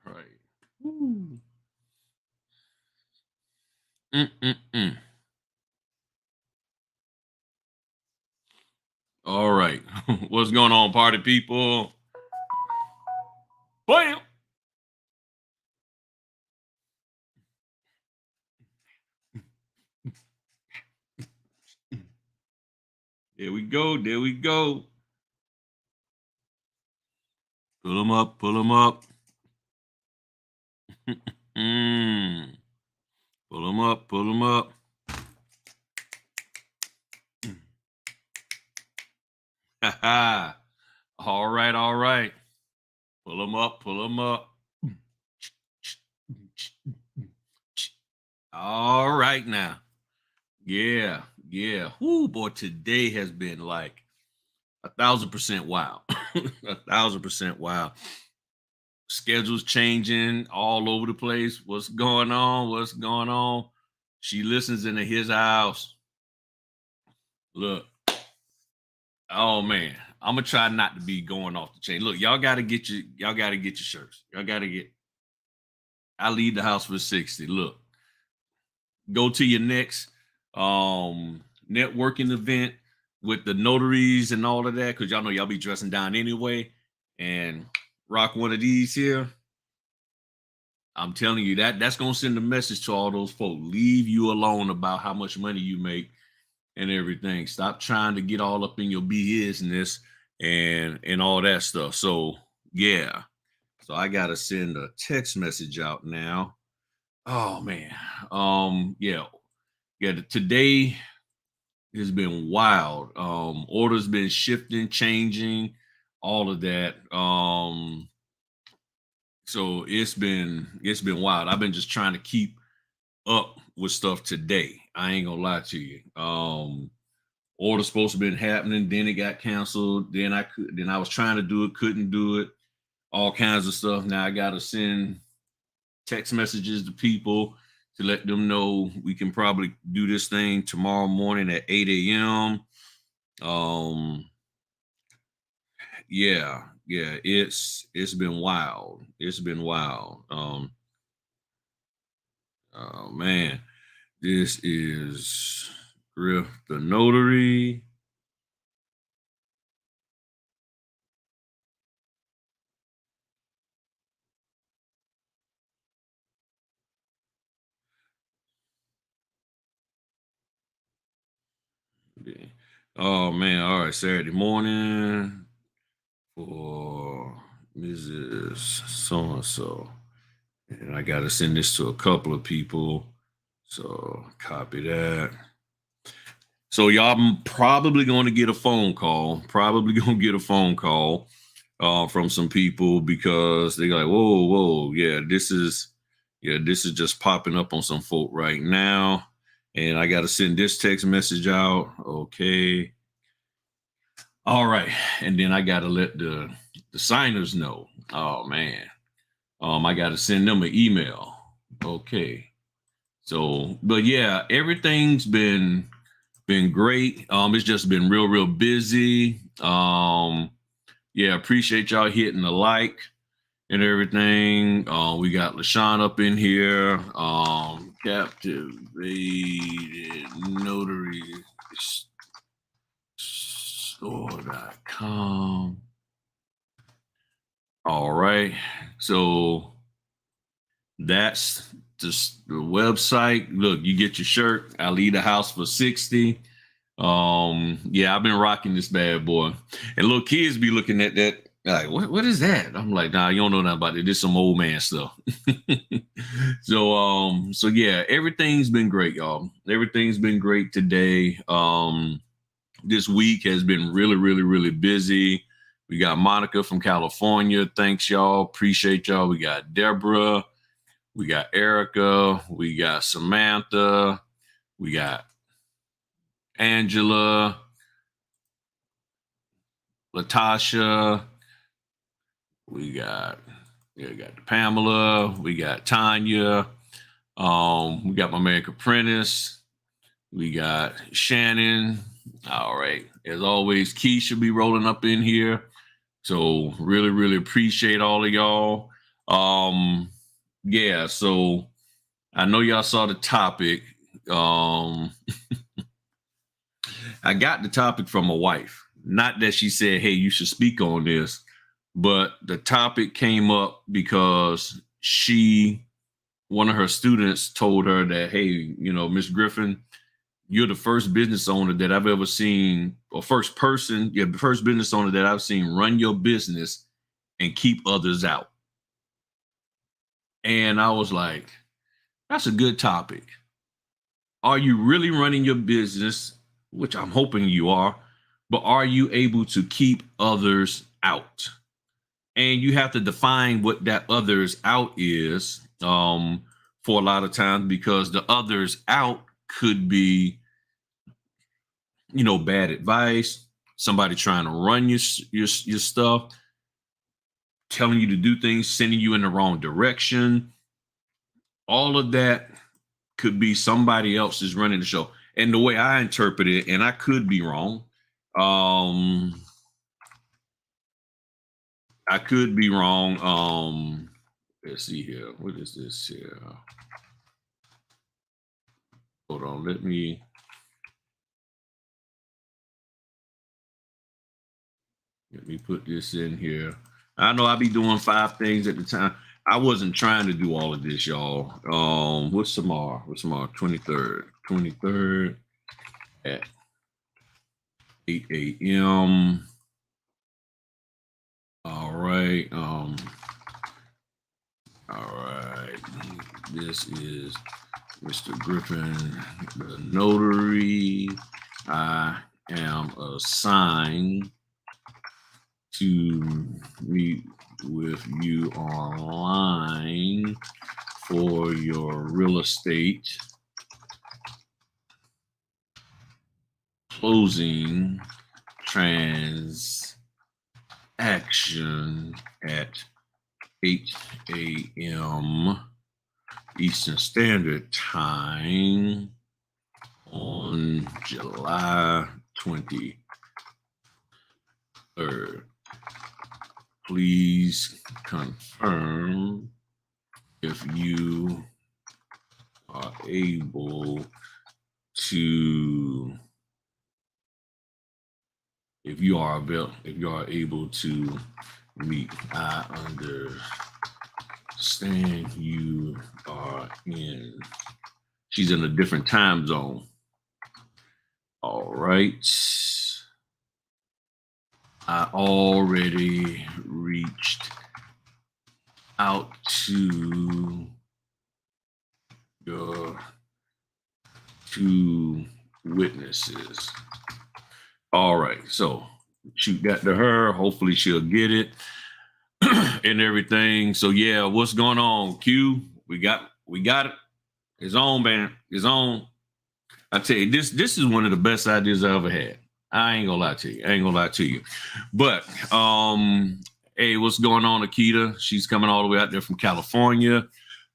right. Ooh. Mm-mm-mm. All right. What's going on, party people? Bam! There we go. There we go. Pull them up. Pull them up. Mm. Pull them up. Pull them up. Ha ha. All right. All right. Pull them up. Pull them up. All right now. Yeah. Yeah. Whoo, boy, today has been like 1,000% wild. 1,000% wild. Schedules changing all over the place. What's going on? What's going on? She listens into his house. Look, oh man, I'm gonna try not to be going off the chain. Look, y'all gotta get your shirts. Y'all gotta get. I leave the house for 60. Look, go to your next networking event with the notaries and all of that, because y'all know y'all be dressing down anyway, and rock one of these here. I'm telling you that's gonna send a message to all those folks. Leave you alone about how much money you make and everything. Stop trying to get all up in your business and all that stuff. So yeah. So I gotta send a text message out now. Oh man. Yeah. Yeah, today has been wild. Orders been shifting, changing, all of that. So it's been wild. I've been just trying to keep up with stuff today. I ain't gonna lie to you. Order supposed to been happening, then it got canceled. Then I was trying to do it, couldn't do it, all kinds of stuff. Now I gotta send text messages to people to let them know we can probably do this thing tomorrow morning at 8 a.m. Um, yeah, it's been wild. It's been wild. Oh man, this is Griff the Notary. Yeah. Oh man, all right, Saturday morning for Mrs. So and so. And I got to send this to a couple of people. So copy that. So y'all probably going to get a phone call. Probably going to get a phone call from some people because they're like, whoa, whoa, yeah, this is just popping up on some folk right now. And I got to send this text message out. Okay. All right. And then I got to let the signers know. Oh man. I got to send them an email. Okay. So, but yeah, everything's been great. It's just been real busy. Yeah, appreciate y'all hitting the like and everything. We got LaShawn up in here. Captivated Notary Store.com. All right. So that's just the website. Look, you get your shirt. I leave the house for 60. Yeah, I've been rocking this bad boy. And little kids be looking at that, like, what is that? I'm like, nah, you don't know nothing about it. This some old man stuff. So yeah, everything's been great, y'all. Everything's been great today. This week has been really busy. We got Monica from California. Thanks, y'all. Appreciate y'all. We got Deborah. We got Erica. We got Samantha. We got Angela, Latasha. We got we got Pamela. We got Tanya. We got my man Caprinis. We got Shannon. All right. As always, Keisha be rolling up in here. So really appreciate all of y'all. Yeah, so I know y'all saw the topic. Um, I got the topic from my wife. Not that she said, "Hey, you should speak on this," but the topic came up because one of her students told her that, "Hey, Miss Griffin, you're the first business owner that I've ever seen, or first person, you're the first business owner that I've seen run your business and keep others out." And I was like, that's a good topic. Are you really running your business, which I'm hoping you are, but are you able to keep others out? And you have to define what that others out is, for a lot of times, because the others out could be, bad advice, somebody trying to run your stuff, telling you to do things, sending you in the wrong direction. All of that could be somebody else is running the show. And the way I interpret it, and I could be wrong, I could be wrong. Let's see here. What is this here? Hold on. Let me put this in here. I know I be doing 5 things at the time. I wasn't trying to do all of this, y'all. What's tomorrow? 23rd. 23rd at 8 a.m. All right. All right. This is Mr. Griffin, the notary. I am assigned to meet with you online for your real estate closing transaction at 8 a.m. Eastern Standard Time on July 23rd. Please confirm if you are able to able to meet. I understand you are she's in a different time zone. All right. I already reached out to your 2 witnesses. All right, so shoot that to her. Hopefully she'll get it and everything. So yeah, what's going on, Q? We got it. It's on, man. It's on. I tell you, this is one of the best ideas I ever had. I ain't gonna lie to you. But hey, what's going on, Akita? She's coming all the way out there from California.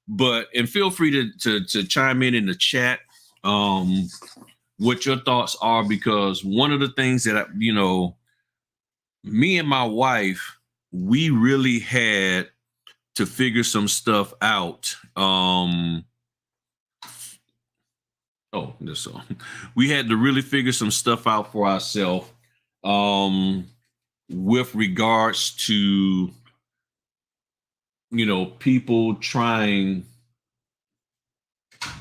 And feel free to chime in the chat what your thoughts are, because one of the things that me and my wife, we really had to figure some stuff out. We had to really figure some stuff out for ourselves with regards to people trying.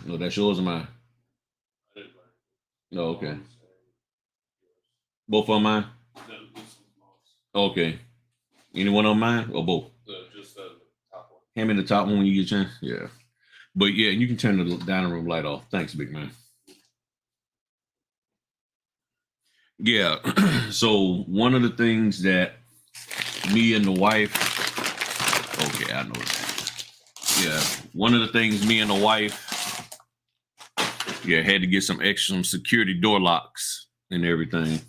No, that's yours or mine? No, okay. Both of mine? Okay. Anyone on mine or both? Just the top one. Hand me the top one when you get a chance. Yeah. But yeah, you can turn the dining room light off. Thanks, big man. Yeah. So one of the things that me and the wife, okay, I know that. Yeah. One of the things me and the wife, had to get some security door locks and everything.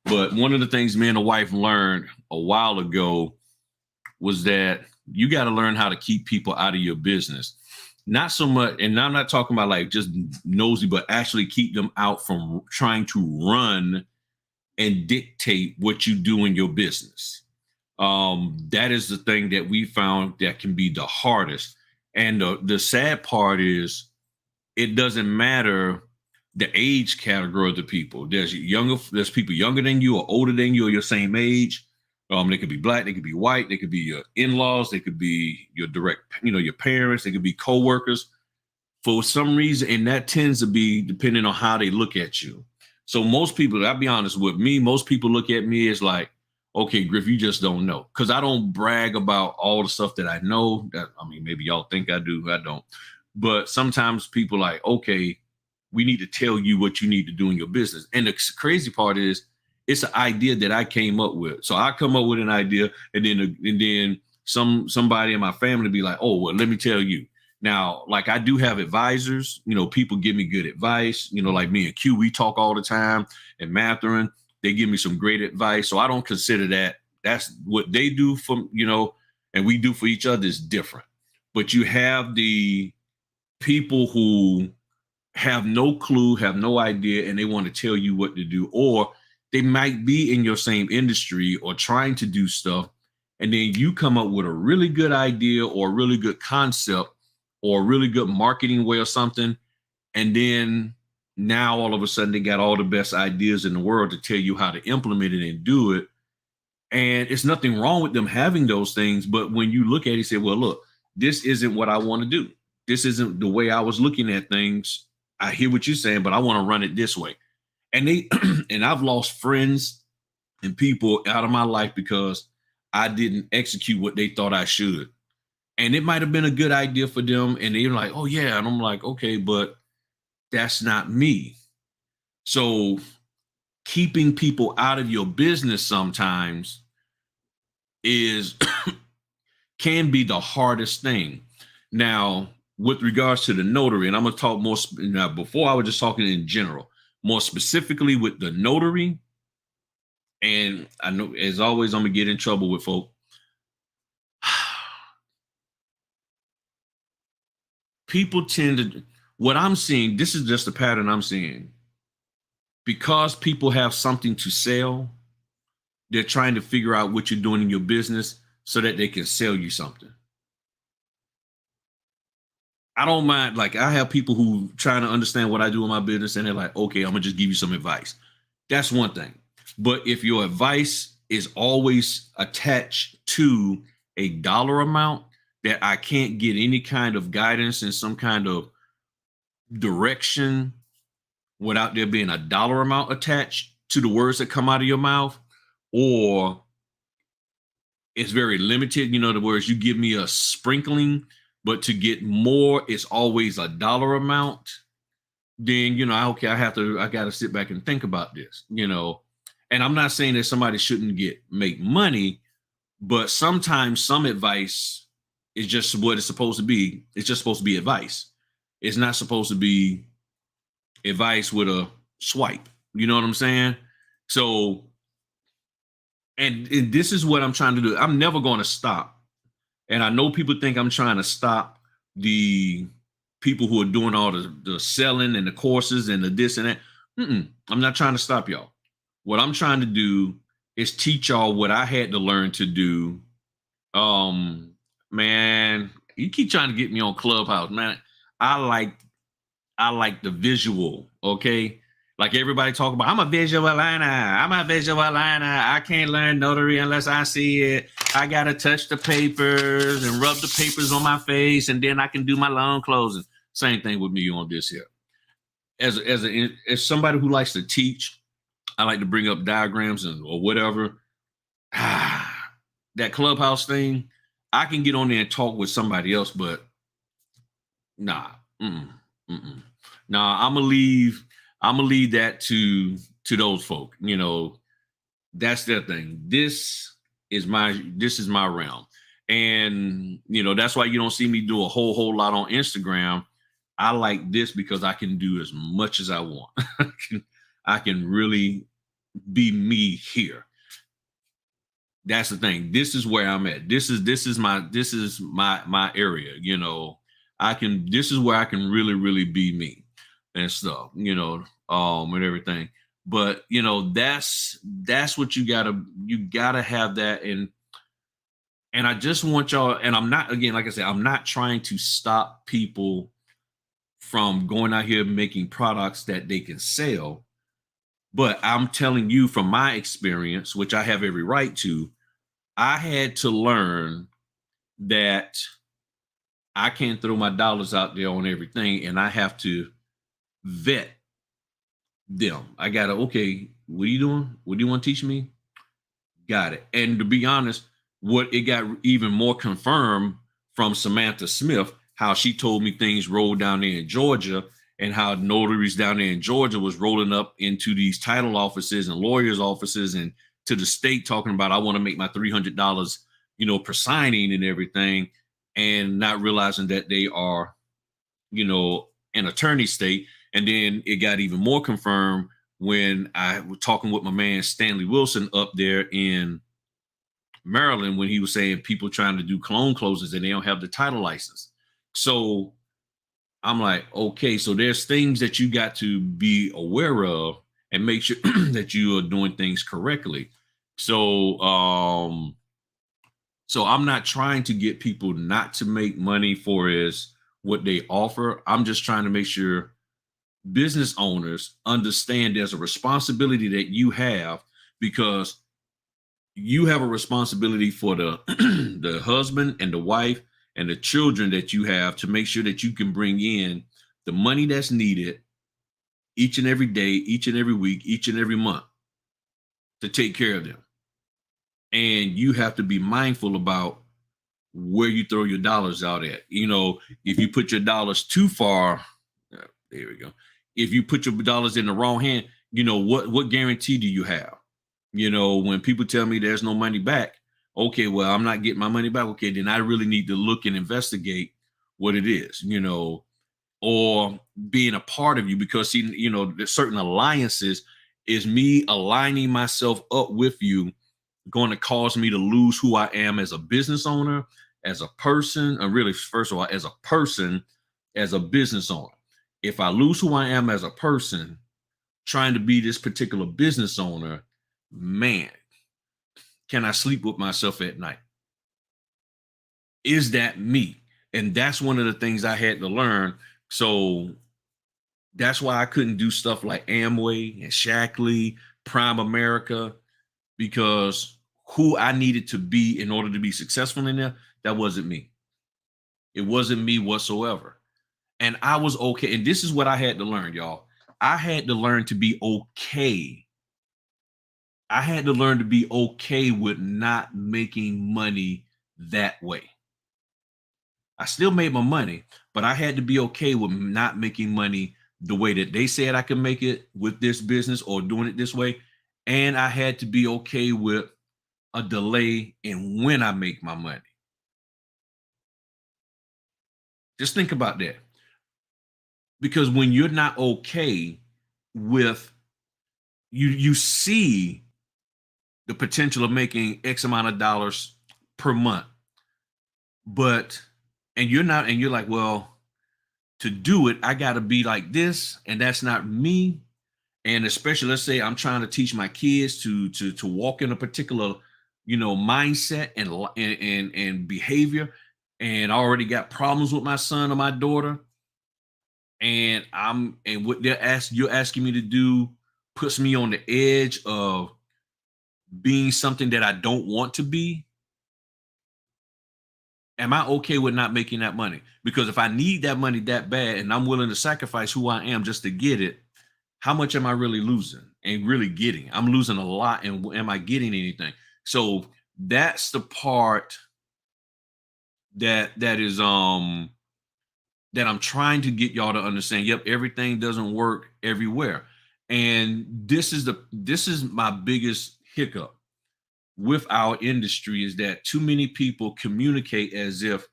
But one of the things me and the wife learned a while ago was that you got to learn how to keep people out of your business. Not so much, and I'm not talking about like just nosy, but actually keep them out from trying to run and dictate what you do in your business. That is the thing that we found that can be the hardest. And the sad part is it doesn't matter the age category of the people. There's people younger than you or older than you or your same age. They could be black, they could be white, they could be your in-laws, they could be your direct, your parents, they could be co-workers. For some reason, and that tends to be depending on how they look at you. So most people, I'll be honest with me, most people look at me as like, okay, Griff, you just don't know. Because I don't brag about all the stuff that I know. Maybe y'all think I do, I don't. But sometimes people like, okay, we need to tell you what you need to do in your business. And the crazy part is, it's an idea that I came up with. So I come up with an idea, and then somebody in my family be like, oh, well, let me tell you. Now, like I do have advisors, people give me good advice, like me and Q, we talk all the time, and Matherin, they give me some great advice. So I don't consider that's what they do for, and we do for each other is different. But you have the people who have no clue, have no idea, and they want to tell you what to do, or they might be in your same industry or trying to do stuff. And then you come up with a really good idea or a really good concept or a really good marketing way or something. And then now all of a sudden they got all the best ideas in the world to tell you how to implement it and do it. And it's nothing wrong with them having those things. But when you look at it, you say, well, look, this isn't what I want to do. This isn't the way I was looking at things. I hear what you're saying, but I want to run it this way. And and I've lost friends and people out of my life because I didn't execute what they thought I should. And it might have been a good idea for them. And they're like, oh, yeah. And I'm like, okay, but that's not me. So keeping people out of your business sometimes can be the hardest thing. Now, with regards to the notary, and I'm going to talk more now, before I was just talking in general, more specifically with the notary. And I know, as always, I'm going to get in trouble with folk. People tend to, what I'm seeing, this is just a pattern I'm seeing. Because people have something to sell, they're trying to figure out what you're doing in your business so that they can sell you something. I don't mind, like I have people who trying to understand what I do in my business and they're like, okay, I'm gonna just give you some advice. That's one thing. But if your advice is always attached to a dollar amount that I can't get any kind of guidance and some kind of direction without there being a dollar amount attached to the words that come out of your mouth, or it's very limited, the words you give me a sprinkling, but to get more, it's always a dollar amount, then, okay, I got to sit back and think about this, and I'm not saying that somebody shouldn't make money, but sometimes some advice is just what it's supposed to be. It's just supposed to be advice. It's not supposed to be advice with a swipe. You know what I'm saying? So, and this is what I'm trying to do. I'm never going to stop. And I know people think I'm trying to stop the people who are doing all the selling and the courses and the this and that. I'm not trying to stop y'all. What I'm trying to do is teach y'all what I had to learn to do. Man, you keep trying to get me on Clubhouse, man. I like the visual, okay? Like everybody talk about, I'm a visual learner. I can't learn notary unless I see it. I got to touch the papers and rub the papers on my face, and then I can do my loan closing. Same thing with me on this here. As somebody who likes to teach, I like to bring up diagrams or whatever. That Clubhouse thing, I can get on there and talk with somebody else, but nah. Nah, I'm gonna leave that to those folk. That's their thing. This is my realm. And that's why you don't see me do a whole lot on Instagram. I like this because I can do as much as I want. I can really be me here. That's the thing. This is where I'm at. This is my area. This is where I can really, really be me and stuff, and everything. But that's what you gotta have that. And And I just want y'all, and I'm not, again, like I said, I'm not trying to stop people from going out here making products that they can sell. But I'm telling you from my experience, which I have every right to, I had to learn that I can't throw my dollars out there on everything, and I have to vet them. I gotta, okay, what are you doing? What do you want to teach me? Got it. And to be honest, what it got even more confirmed from Samantha Smith, how she told me things rolled down there in Georgia, and how notaries down there in Georgia was rolling up into these title offices and lawyers' offices and to the state talking about, I want to make my $300, per signing and everything, and not realizing that they are, an attorney state. And then it got even more confirmed when I was talking with my man Stanley Wilson up there in Maryland, when he was saying people trying to do clone closings and they don't have the title license. So I'm like, okay, so there's things that you got to be aware of and make sure that you are doing things correctly. So I'm not trying to get people not to make money for is what they offer. I'm just trying to make sure business owners understand there's a responsibility that you have, because you have a responsibility for the the husband and the wife and the children that you have, to make sure that you can bring in the money that's needed each and every day, each and every week, each and every month, to take care of them. And you have to be mindful about where you throw your dollars out at. If you put your dollars too far, there we go. If you put your dollars in the wrong hand, what guarantee do you have? When people tell me there's no money back, okay, well, I'm not getting my money back. Okay, then I really need to look and investigate what it is, or being a part of you, because there's certain alliances. Is me aligning myself up with you going to cause me to lose who I am as a business owner, as a person, and really, first of all, as a person, as a business owner? If I lose who I am as a person, trying to be this particular business owner, man, can I sleep with myself at night? Is that me? And that's one of the things I had to learn. So that's why I couldn't do stuff like Amway and Shackley, Prime America, because who I needed to be in order to be successful in there, that wasn't me. It wasn't me whatsoever. And I was okay. And this is what I had to learn, y'all. I had to learn to be okay. I had to learn to be okay with not making money that way. I still made my money, but I had to be okay with not making money the way that they said I could make it with this business or doing it this way. And I had to be okay with a delay in when I make my money. Just think about that. Because when you're not okay with, you see the potential of making X amount of dollars per month, but and you're like, well, to do it, I got to be like this, and that's not me. And especially, let's say I'm trying to teach my kids to walk in a particular, mindset and behavior, and I already got problems with my son or my daughter, and what you're asking me to do puts me on the edge of being something that I don't want to be. Am I okay with not making that money? Because if I need that money that bad and I'm willing to sacrifice who I am just to get it, how much am I really losing and really getting? I'm losing a lot. And am I getting anything? So that's the part that is that I'm trying to get y'all to understand. Yep, everything doesn't work everywhere. And this is my biggest hiccup with our industry, is that too many people communicate as if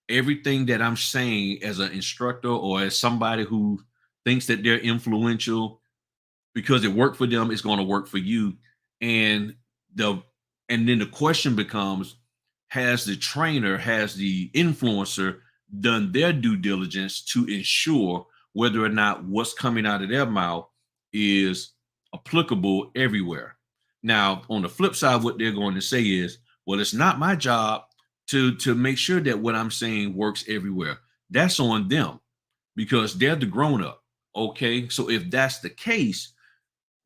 everything that I'm saying as an instructor or as somebody who thinks that they're influential because it worked for them is going to work for you. And the and then the question becomes, has the influencer done their due diligence to ensure whether or not what's coming out of their mouth is applicable everywhere? Now, on the flip side, what they're going to say is, well, it's not my job to make sure that what I'm saying works everywhere. That's on them because they're the grown up. Okay. So if that's the case,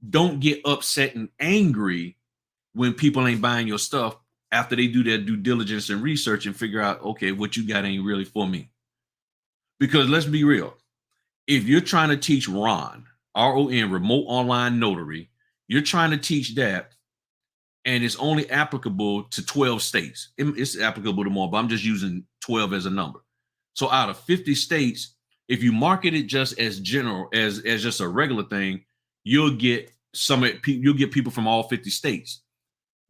don't get upset and angry when people ain't buying your stuff after they do their due diligence and research and figure out, okay, what you got ain't really for me. Because let's be real. If you're trying to teach RON, remote online notary, you're trying to teach that and it's only applicable to 12 states. It's applicable to more, but I'm just using 12 as a number. So out of 50 states, if you market it just as general, as just a regular thing, you'll get people from all 50 states.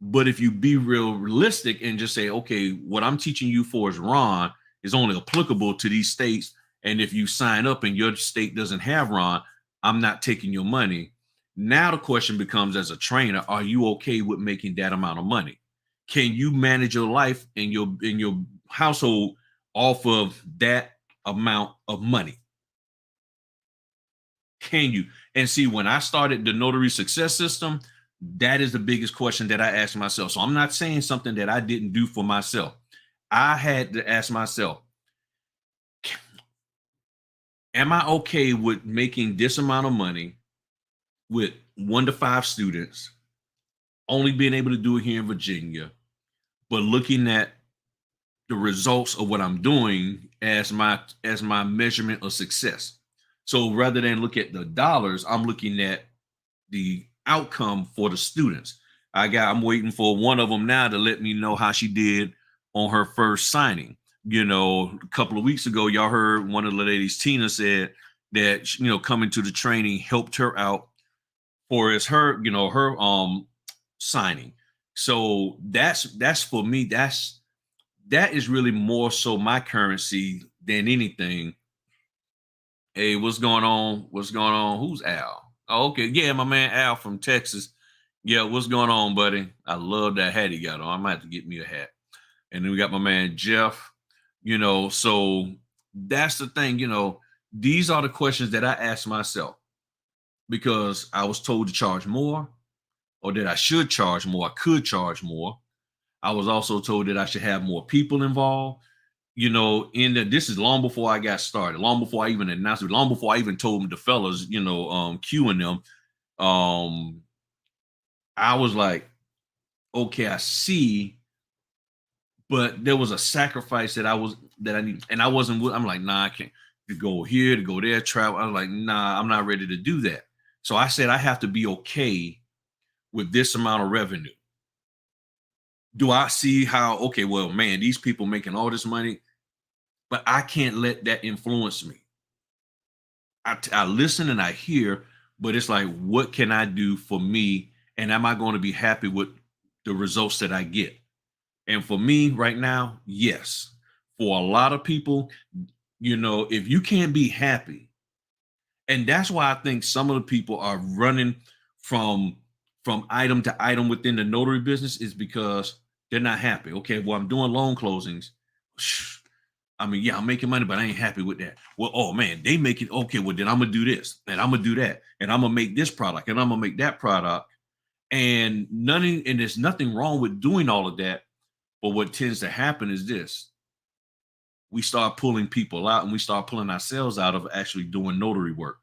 But if you be realistic and just say, okay, what I'm teaching you for is RON is only applicable to these states. And if you sign up and your state doesn't have RON, I'm not taking your money. Now the question becomes, as a trainer, are you okay with making that amount of money? Can you manage your life and your household off of that amount of money? Can you? And see, when I started the notary success system, that is the biggest question that I asked myself. So I'm not saying something that I didn't do for myself. I had to ask myself, am I okay with making this amount of money with 1 to 5 students, only being able to do it here in Virginia, but looking at the results of what I'm doing as my measurement of success? So rather than look at the dollars, I'm looking at the outcome for the students. I'm waiting for one of them now to let me know how she did on her first signing. A couple of weeks ago, y'all heard one of the ladies, Tina, said that, coming to the training helped her out for her signing. So that's for me, that is really more so my currency than anything. Hey, what's going on? What's going on? Who's Al? Oh, okay. Yeah, my man Al from Texas. Yeah, what's going on, buddy? I love that hat he got on. I might have to get me a hat. And then we got my man Jeff. So that's the thing, these are the questions that I ask myself because I was told to charge more, or that I should charge more, I could charge more. I was also told that I should have more people involved. This is long before I got started, long before I even announced it, long before I even told the fellas, Q and them. I was like, okay, I see, but there was a sacrifice that I need, and I wasn't. I'm like, nah, I can't. To go here, to go there, travel. I was like, nah, I'm not ready to do that. So I said I have to be okay with this amount of revenue. Do I see how? Okay, well, man, these people making all this money, but I can't let that influence me. I listen and I hear, but it's like, what can I do for me? And am I going to be happy with the results that I get? And for me right now, yes. For a lot of people, if you can't be happy, and that's why I think some of the people are running from item to item within the notary business, is because they're not happy. Okay, well, I'm doing loan closings. I mean, yeah, I'm making money, but I ain't happy with that. Well, oh man, they make it. Okay, well, then I'm gonna do this, and I'm gonna do that, and I'm gonna make this product, and I'm gonna make that product. And there's nothing wrong with doing all of that. But what tends to happen is this: we start pulling people out, and we start pulling ourselves out of actually doing notary work.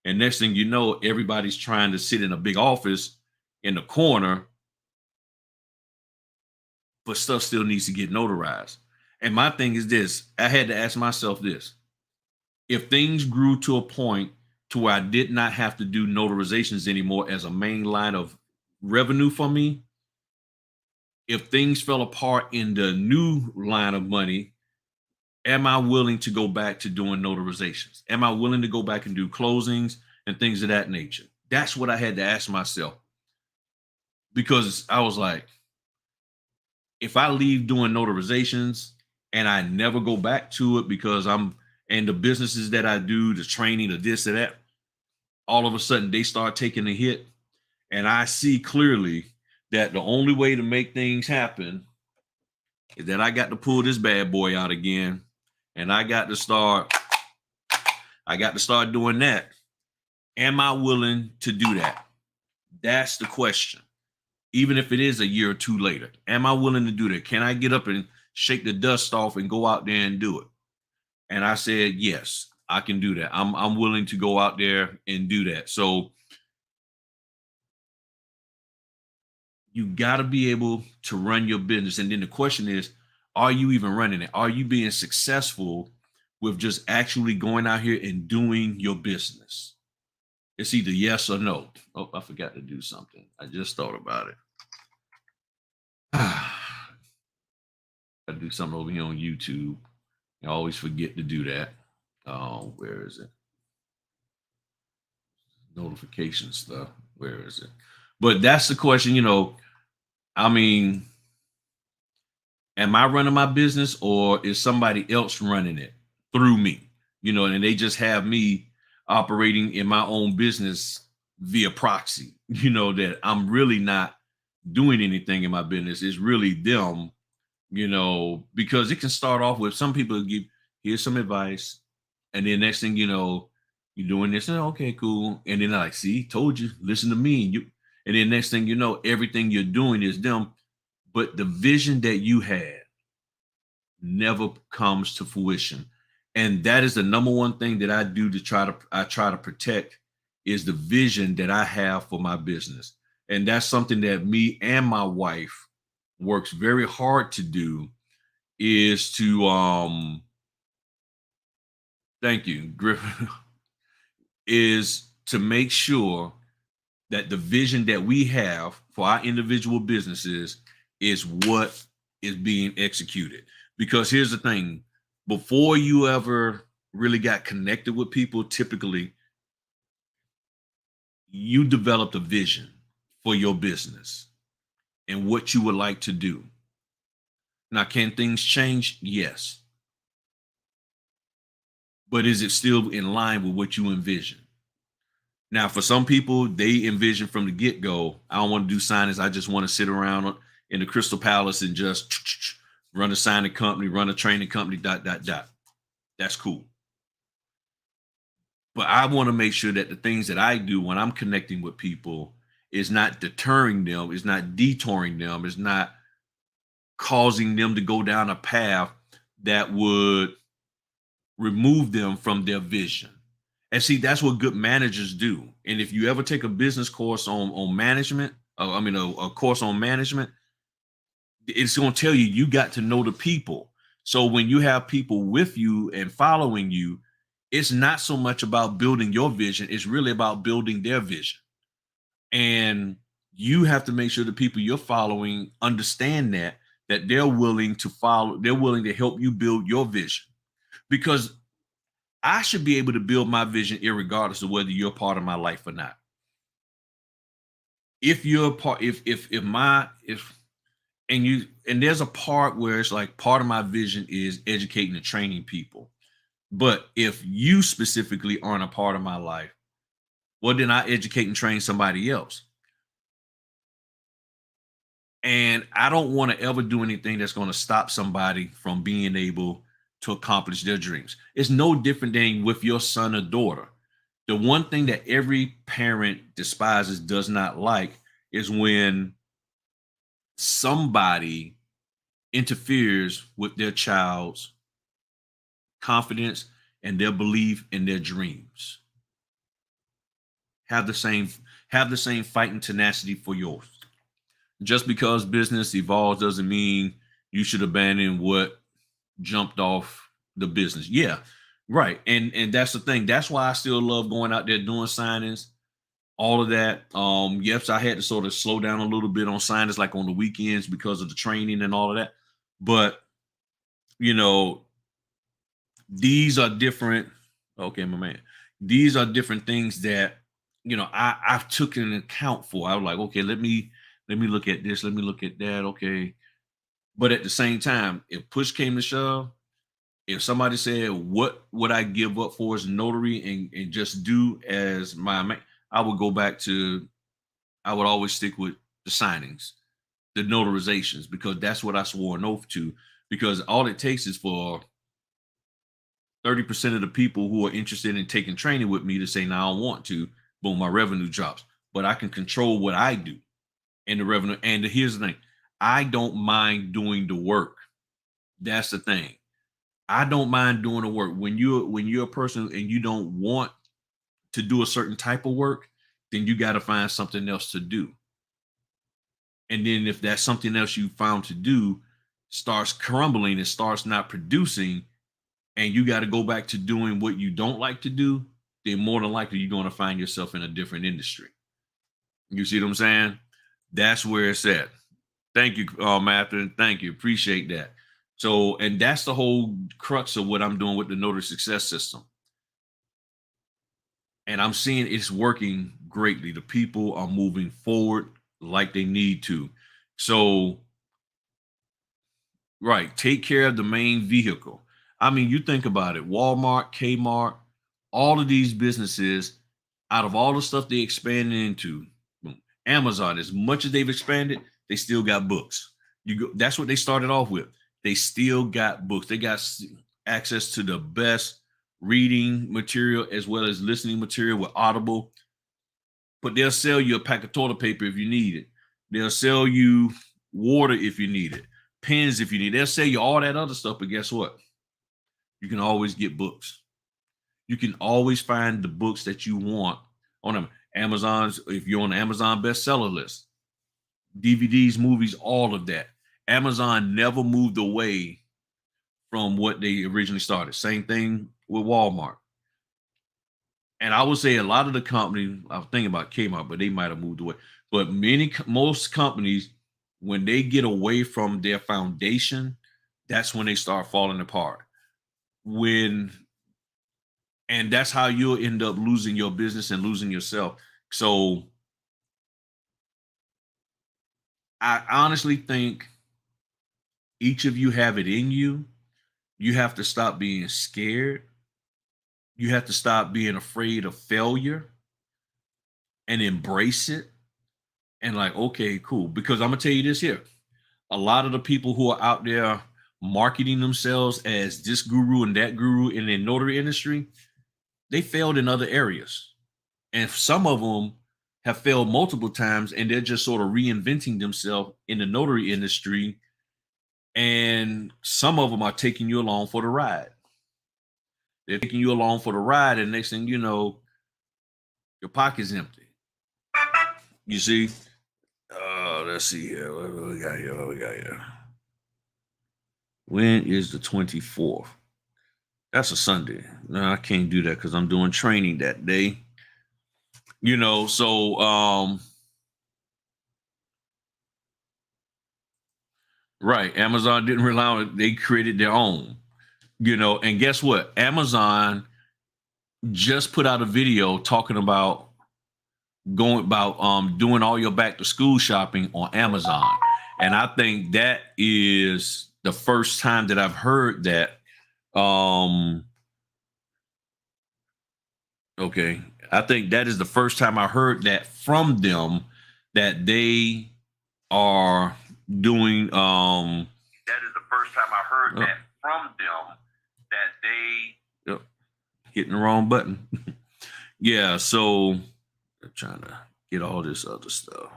And next thing you know, everybody's trying to sit in a big office in the corner, but stuff still needs to get notarized. And my thing is this: I had to ask myself this: if things grew to a point to where I did not have to do notarizations anymore as a main line of revenue for me, if things fell apart in the new line of money, am I willing to go back to doing notarizations? Am I willing to go back and do closings and things of that nature? That's what I had to ask myself, because I was like, if I leave doing notarizations and I never go back to it because and the businesses that I do, the training, the this or that, all of a sudden they start taking a hit. And I see clearly that the only way to make things happen is that I got to pull this bad boy out again. And I got to start doing that. Am I willing to do that? That's the question. Even if it is a year or two later, am I willing to do that? Can I get up and shake the dust off and go out there and do it. And I said, yes, I can do that. I'm willing to go out there and do that. So you got to be able to run your business. And then the question is, are you even running it? Are you being successful with just actually going out here and doing your business? It's either yes or no. Oh, I forgot to do something. I just thought about it. I do something over here on YouTube. I always forget to do that. Oh, where is it? Notification stuff. Where is it? But that's the question, I mean, am I running my business or is somebody else running it through me? And they just have me operating in my own business via proxy, that I'm really not doing anything in my business. It's really them, because it can start off with some people give, here's some advice. And then next thing you know, you're doing this and okay, cool. And then like, see, told you, listen to me. And then next thing you know, everything you're doing is them. But the vision that you had never comes to fruition. And that is the number one thing that I do to try to protect is the vision that I have for my business. And that's something that me and my wife works very hard to do is to thank you, Griffin, is to make sure that the vision that we have for our individual businesses is what is being executed. Because here's the thing, before you ever really got connected with people, typically you developed a vision for your business and what you would like to do. Now, can things change? Yes. But is it still in line with what you envision? Now, for some people, they envision from the get-go, I don't want to do signings. I just want to sit around in the Crystal Palace and just run a signing company, run a training company, ... That's cool. But I want to make sure that the things that I do when I'm connecting with people is not deterring them, is not detouring them, is not causing them to go down a path that would remove them from their vision. And see, that's what good managers do. And if you ever take a business course on management, a course on management, it's going to tell you got to know the people. So when you have people with you and following you, it's not so much about building your vision. It's really about building their vision. And you have to make sure the people you're following understand that they're willing to follow, they're willing to help you build your vision. Because I should be able to build my vision irregardless of whether you're part of my life or not. If you're part, and there's a part where it's like part of my vision is educating and training people. But if you specifically aren't a part of my life, well, then I educate and train somebody else. And I don't want to ever do anything that's going to stop somebody from being able to accomplish their dreams. It's no different than with your son or daughter. The one thing that every parent despises, does not like, is when somebody interferes with their child's confidence and their belief in their dreams. Have the same fight and tenacity for yours. Just because business evolves doesn't mean you should abandon what jumped off the business. Yeah, right. And that's the thing. That's why I still love going out there doing signings, all of that. Yes, I had to sort of slow down a little bit on signings, like on the weekends because of the training and all of that. But these are different. Okay, my man. These are different things that I've took an account for. I was like, okay, let me look at this, let me look at that. Okay. But at the same time, if push came to shove, if somebody said, what would I give up for as notary and just do as I would go back to, I would always stick with the signings, the notarizations, because that's what I swore an oath to, because all it takes is for 30% of the people who are interested in taking training with me to say, no, I don't want to, boom, my revenue drops. But I can control what I do and the revenue. And here's the thing, I don't mind doing the work. That's the thing. I don't mind doing the work. When you're a person and you don't want to do a certain type of work, then you got to find something else to do. And then if that's something else you found to do starts crumbling and starts not producing, and you got to go back to doing what you don't like to do, then more than likely you're going to find yourself in a different industry. You see what I'm saying? That's where it's at. Thank you, Matthew. Thank you. Appreciate that. So, and that's the whole crux of what I'm doing with the Notary Success System. And I'm seeing it's working greatly. The people are moving forward like they need to. So, right, take care of the main vehicle. I mean, you think about it, Walmart, Kmart, all of these businesses, out of all the stuff they expanded into, Amazon, as much as they've expanded, they still got books. That's what they started off with. They still got books. They got access to the best reading material as well as listening material with Audible. But they'll sell you a pack of toilet paper if you need it. They'll sell you water if you need it, pens if you need it. They'll sell you all that other stuff. But guess what? You can always get books. You can always find the books that you want on them. Amazon's, if you're on the Amazon bestseller list, DVDs, movies, all of that. Amazon never moved away from what they originally started. Same thing with Walmart. And I would say a lot of the companies, I was thinking about Kmart, but they might have moved away. But most companies, when they get away from their foundation, that's when they start falling apart. And that's how you'll end up losing your business and losing yourself. So I honestly think each of you have it in you. You have to stop being scared. You have to stop being afraid of failure and embrace it. And like, okay, cool. Because I'm gonna tell you this here. A lot of the people who are out there marketing themselves as this guru and that guru in the notary industry, they failed in other areas. And some of them have failed multiple times and they're just sort of reinventing themselves in the notary industry. And some of them are taking you along for the ride. They're taking you along for the ride, and next thing you know, your pocket's empty. You see? Let's see here. What we got here? What we got here? When is the 24th? That's a Sunday. No, I can't do that because I'm doing training that day. So right. Amazon didn't rely on it, they created their own, and guess what? Amazon just put out a video talking about doing all your back to school shopping on Amazon. And I think that is the first time that I've heard that. Okay. I think that is the first time I heard that from them, that they are doing that is the first time I heard that from them, that they hitting the wrong button. Yeah, so I'm trying to get all this other stuff.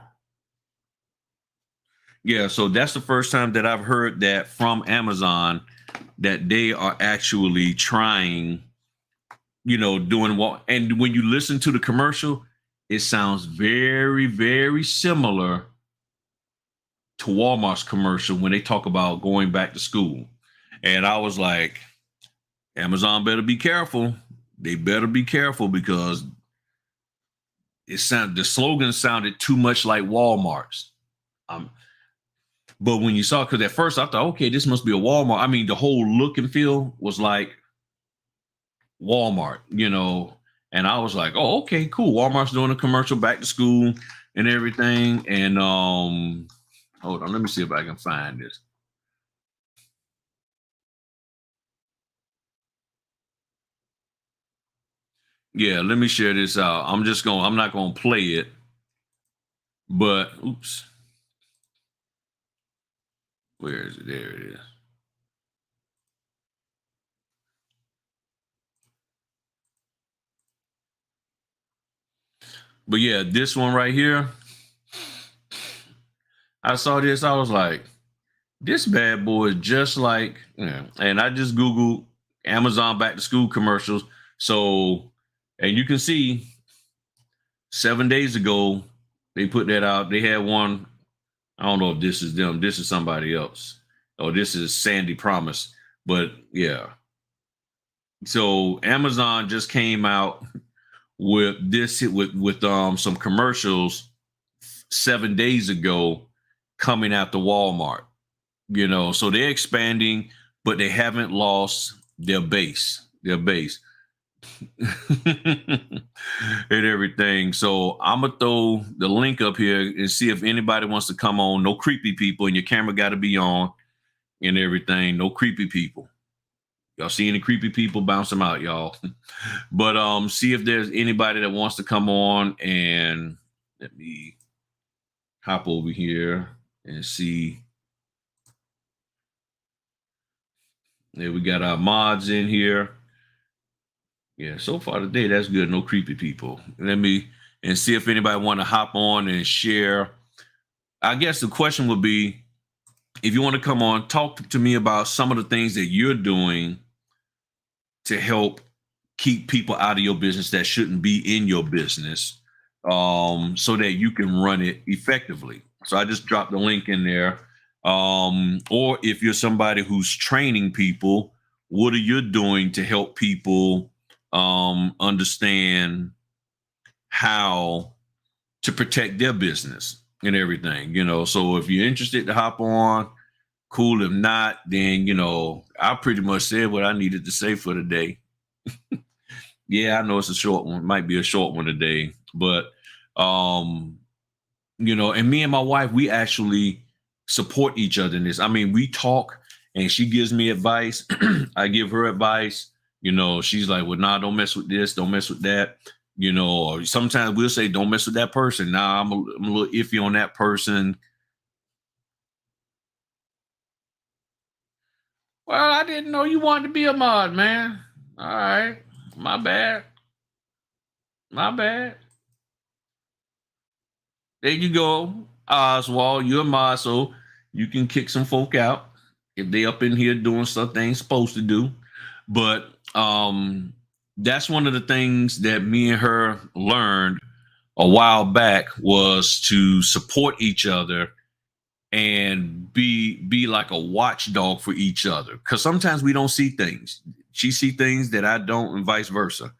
Yeah, so that's the first time that I've heard that from Amazon, that they are actually trying, doing what. And when you listen to the commercial, it sounds very, very similar to Walmart's commercial when they talk about going back to school. And I was like, Amazon better be careful. They better be careful because the slogan sounded too much like Walmart's. But when you saw, because at first I thought, okay, this must be a Walmart. I mean, the whole look and feel was like Walmart, and I was like, oh, okay, cool. Walmart's doing a commercial back to school and everything. And hold on, let me see if I can find this. Yeah, let me share this out. I'm not gonna play it, but oops. Where is it? There it is. But yeah, this one right here, I saw this. I was like, This bad boy is just like, and I just Googled Amazon back to school commercials. So, and you can see 7 days ago, they put that out. They had one. I don't know if this is them. This is somebody else. Oh, this is Sandy Promise. But yeah. So Amazon just came out with this with some commercials 7 days ago coming out to Walmart. So they're expanding, but they haven't lost their base. And everything. So I'm gonna throw the link up here and see if anybody wants to come on. No creepy people, and your camera got to be on and everything. No creepy people. Y'all see any creepy people, bounce them out, y'all. But see if there's anybody that wants to come on, and let me hop over here and see. There we got our mods in here. Yeah, so far today, that's good. No creepy people. Let me and see if anybody want to hop on and share. I guess the question would be, if you want to come on, talk to me about some of the things that you're doing to help keep people out of your business that shouldn't be in your business, so that you can run it effectively. So I just dropped the link in there. Or if you're somebody who's training people, what are you doing to help people understand how to protect their business and everything? So if you're interested to hop on, cool. If not, then I pretty much said what I needed to say for the day. Yeah, I know it's a short one. It might be a short one today, but and me and my wife, we actually support each other in this. I mean, we talk and she gives me advice. I give her advice. She's like, well, nah, don't mess with this. Don't mess with that. Or sometimes we'll say, don't mess with that person. Nah, I'm a little iffy on that person. Well, I didn't know you wanted to be a mod, man. All right. My bad. My bad. There you go. Oswald, you're a mod, so you can kick some folk out if they up in here doing stuff they ain't supposed to do. But that's one of the things that me and her learned a while back, was to support each other and be like a watchdog for each other. Because sometimes we don't see things. She see things that I don't, and vice versa.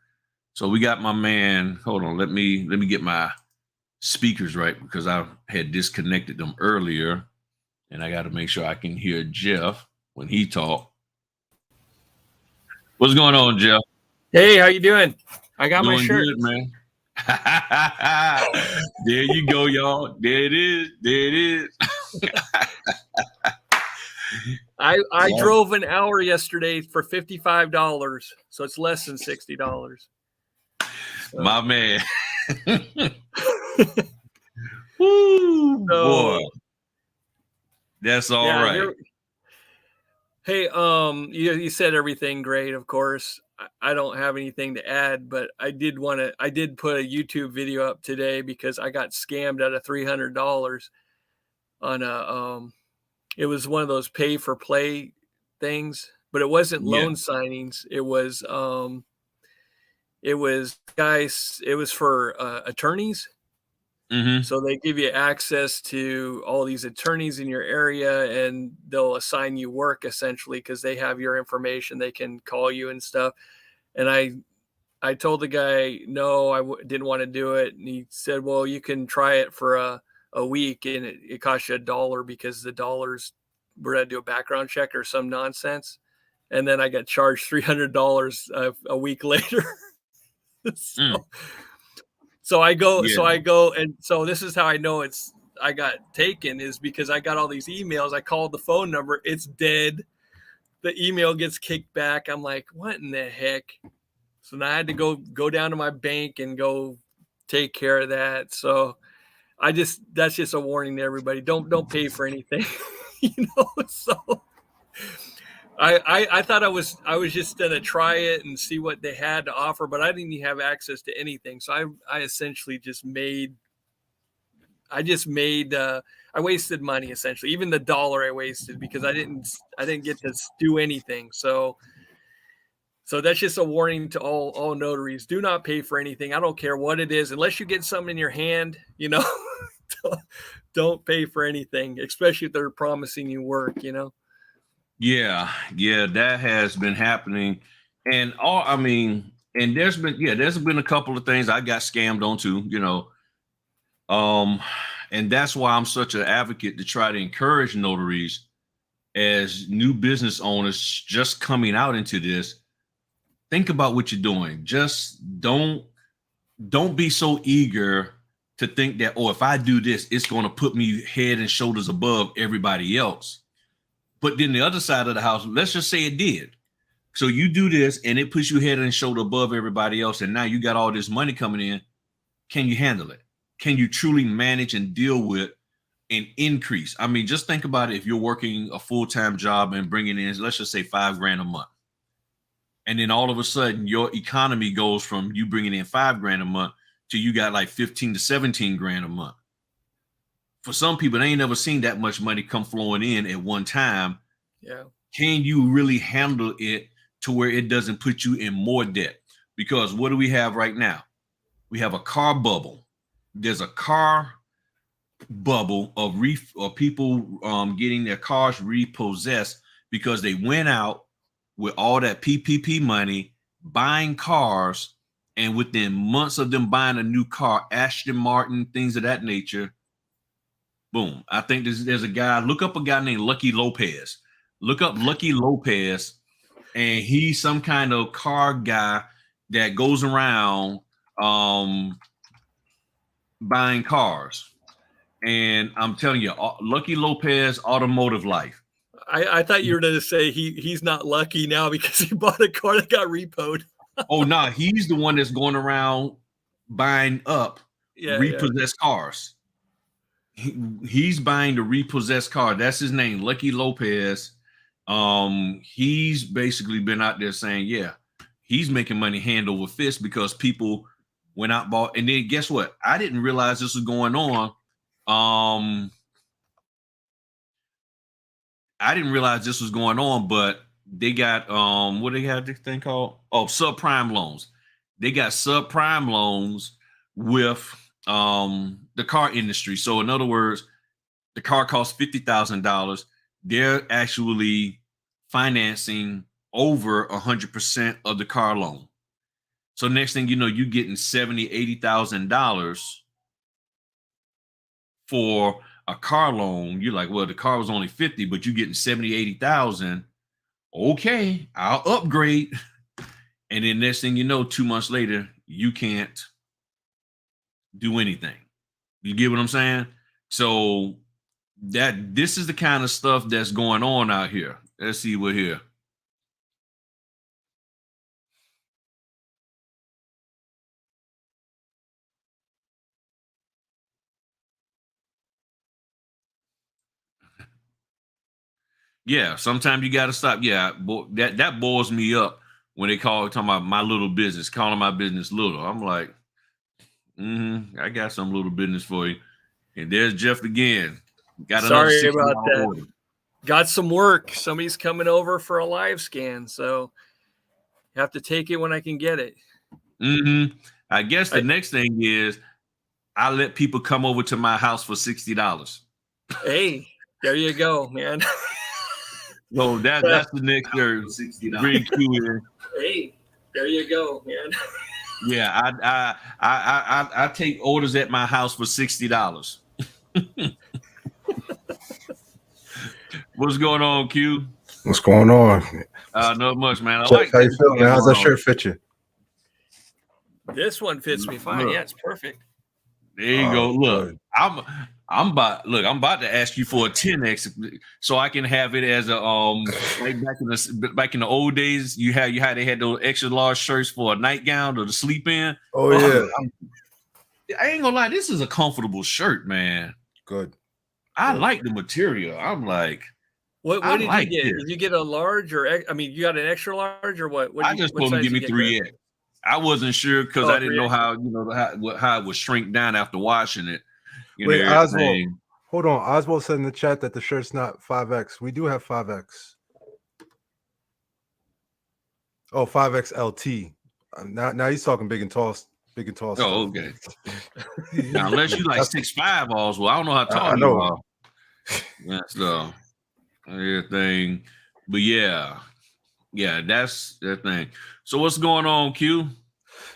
So we got my man. Hold on, let me get my speakers right, because I had disconnected them earlier, and I got to make sure I can hear Jeff when he talk. What's going on, Jeff? Hey, how you doing? I got Doing my shirt. good, man. There you go, y'all. There it is. There it is. I drove an hour yesterday for $55, so it's less than $60. My man. Woo, boy. That's all right. Hey, you said everything great, of course. I don't have anything to add, but I did put a YouTube video up today because I got scammed out of $300 on a it was one of those pay for play things, but it wasn't loan signings. It was for attorneys. Mm-hmm. So they give you access to all these attorneys in your area, and they'll assign you work essentially because they have your information. They can call you and stuff. And I told the guy, no, I didn't want to do it. And he said, well, you can try it for a week, and it costs you $1 because the dollars we're going to do a background check or some nonsense. And then I got charged $300 a week later. So I go, and so this is how I know I got taken, is because I got all these emails. I called the phone number. It's dead. The email gets kicked back. I'm like, what in the heck? So now I had to go down to my bank and go take care of that. So that's just a warning to everybody. Don't pay for anything, so I thought I was just gonna try it and see what they had to offer, but I didn't even have access to anything. So I essentially just made I wasted money essentially. Even the dollar I wasted because I didn't get to do anything. So that's just a warning to all notaries. Do not pay for anything. I don't care what it is, unless you get something in your hand, don't pay for anything, especially if they're promising you work, Yeah, that has been happening. And and there's been a couple of things I got scammed on too, and that's why I'm such an advocate to try to encourage notaries as new business owners just coming out into this. Think about what you're doing. Just don't be so eager to think that, oh, if I do this, it's going to put me head and shoulders above everybody else. But then the other side of the house, let's just say it did. So you do this and it puts you head and shoulder above everybody else. And now you got all this money coming in. Can you handle it? Can you truly manage and deal with an increase? I mean, just think about it. If you're working a full-time job and bringing in, let's just say $5,000 a month. And then all of a sudden your economy goes from you bringing in $5,000 a month to you got like 15 to 17 grand a month. For some people, they ain't never seen that much money come flowing in at one time. Yeah. Can you really handle it to where it doesn't put you in more debt? Because what do we have right now? We have a car bubble. There's a car bubble of people getting their cars repossessed because they went out with all that PPP money, buying cars, and within months of them buying a new car, Aston Martin, things of that nature, boom. I think there's a guy, look up a guy named Lucky Lopez. Look up Lucky Lopez, and he's some kind of car guy that goes around buying cars. And I'm telling you, Lucky Lopez Automotive Life. I thought you were going to say he's not lucky now because he bought a car that got repoed. Oh, no, he's the one that's going around buying up repossessed cars. He's buying the repossessed car. That's his name, Lucky Lopez. He's basically been out there saying, yeah, he's making money hand over fist because people went out, bought, and then guess what? I didn't realize this was going on. I didn't realize this was going on, but they got what do they have this thing called? Oh, subprime loans. They got subprime loans with the car industry. So in other words, the car costs $50,000. They're actually financing over 100% of the car loan. So next thing you know, you're getting $70,000, $80,000 for a car loan. You're like, well, the car was only 50, but you're getting 70, 80,000. Okay, I'll upgrade. And then next thing you know, 2 months later, you can't do anything. You get what I'm saying? So this is the kind of stuff that's going on out here. Let's see what here. Yeah, sometimes you got to stop. Yeah, that boils me up when they talking about my little business, calling my business little. I'm like, I got some little business for you. And there's Jeff again. Got Sorry about that. Order. Got some work. Somebody's coming over for a live scan, so you have to take it when I can get it. I guess the next thing is I let people come over to my house for $60. Hey, there you go, man. So that's the next $60. Hey, there you go, man. Yeah, I take orders at my house for $60. What's going on, Q? What's going on? Not much, man. How you feeling, man? How's that shirt fit you? This one fits me fine. Yeah, it's perfect. There you go. Look, I'm about to ask you for a 10X so I can have it as a like back in the old days. They had those extra large shirts for a nightgown or to sleep in. Oh yeah. I ain't gonna lie, this is a comfortable shirt, man. Good. I like the material. I'm like, what did you get? Did you get a large or you got an extra large or what? I just told him to give me 3X. I wasn't sure because I didn't know how it would shrink down after washing it. Wait, Oswald, Hold on. Oswald said in the chat that the shirt's not 5X. We do have 5X. Oh, 5XLT. Now he's talking big and tall stuff. Oh, okay. Now, unless you like 6'5", Oswald, I don't know how tall I you know. are. That's the everything. But yeah, that's the thing. So what's going on, Q?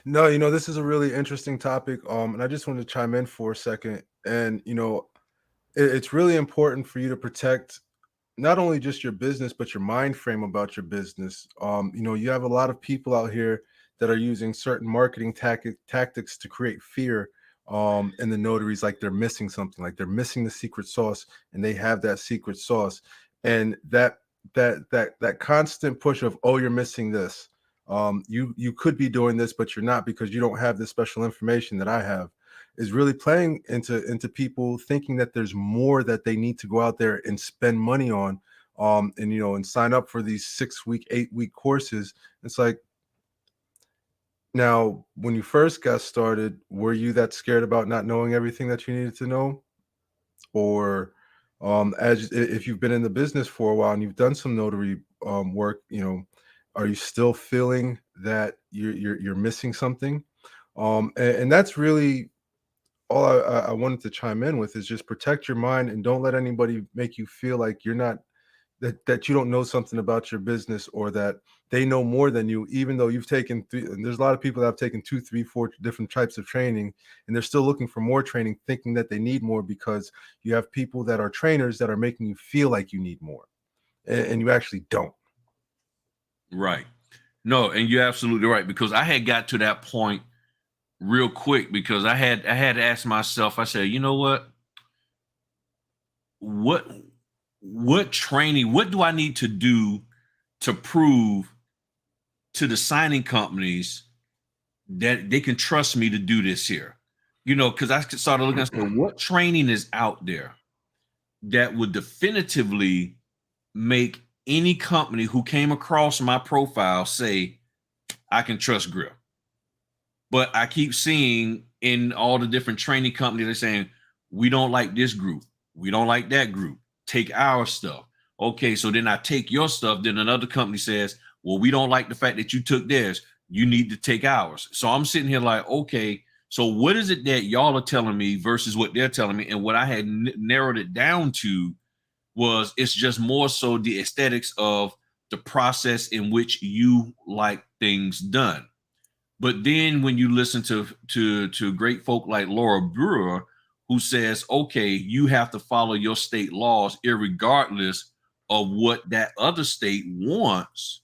No, this is a really interesting topic. And I just wanted to chime in for a second. And it's really important for you to protect not only just your business, but your mind frame about your business. You have a lot of people out here that are using certain marketing tactics to create fear in the notaries, like they're missing something, like they're missing the secret sauce, and they have that secret sauce. And that constant push of, oh, you're missing this. You could be doing this, but you're not, because you don't have this special information that I have, is really playing into people thinking that there's more that they need to go out there and spend money on, and sign up for these 6-week, 8-week courses. It's like, now, when you first got started, were you that scared about not knowing everything that you needed to know? Or if you've been in the business for a while and you've done some notary work, are you still feeling that you're missing something? And that's really all I wanted to chime in with, is just protect your mind and don't let anybody make you feel like you're not, that you don't know something about your business, or that they know more than you, even though you've taken and there's a lot of people that have taken 2, 3, 4 different types of training, and they're still looking for more training, thinking that they need more, because you have people that are trainers that are making you feel like you need more, and you actually don't. Right. No, and you're absolutely right, because I had got to that point real quick, because I had to ask myself, I said, you know what training, what do I need to do to prove to the signing companies that they can trust me to do this here? Because I started looking at what training is out there that would definitively make any company who came across my profile say, I can trust Grill. But I keep seeing in all the different training companies, they're saying, we don't like this group. We don't like that group. Take our stuff. Okay, so then I take your stuff. Then another company says, well, we don't like the fact that you took theirs. You need to take ours. So I'm sitting here like, okay, so what is it that y'all are telling me versus what they're telling me? And what I had narrowed it down to was, it's just more so the aesthetics of the process in which you like things done. But then when you listen to great folk like Laura Brewer, who says, okay, you have to follow your state laws irregardless of what that other state wants,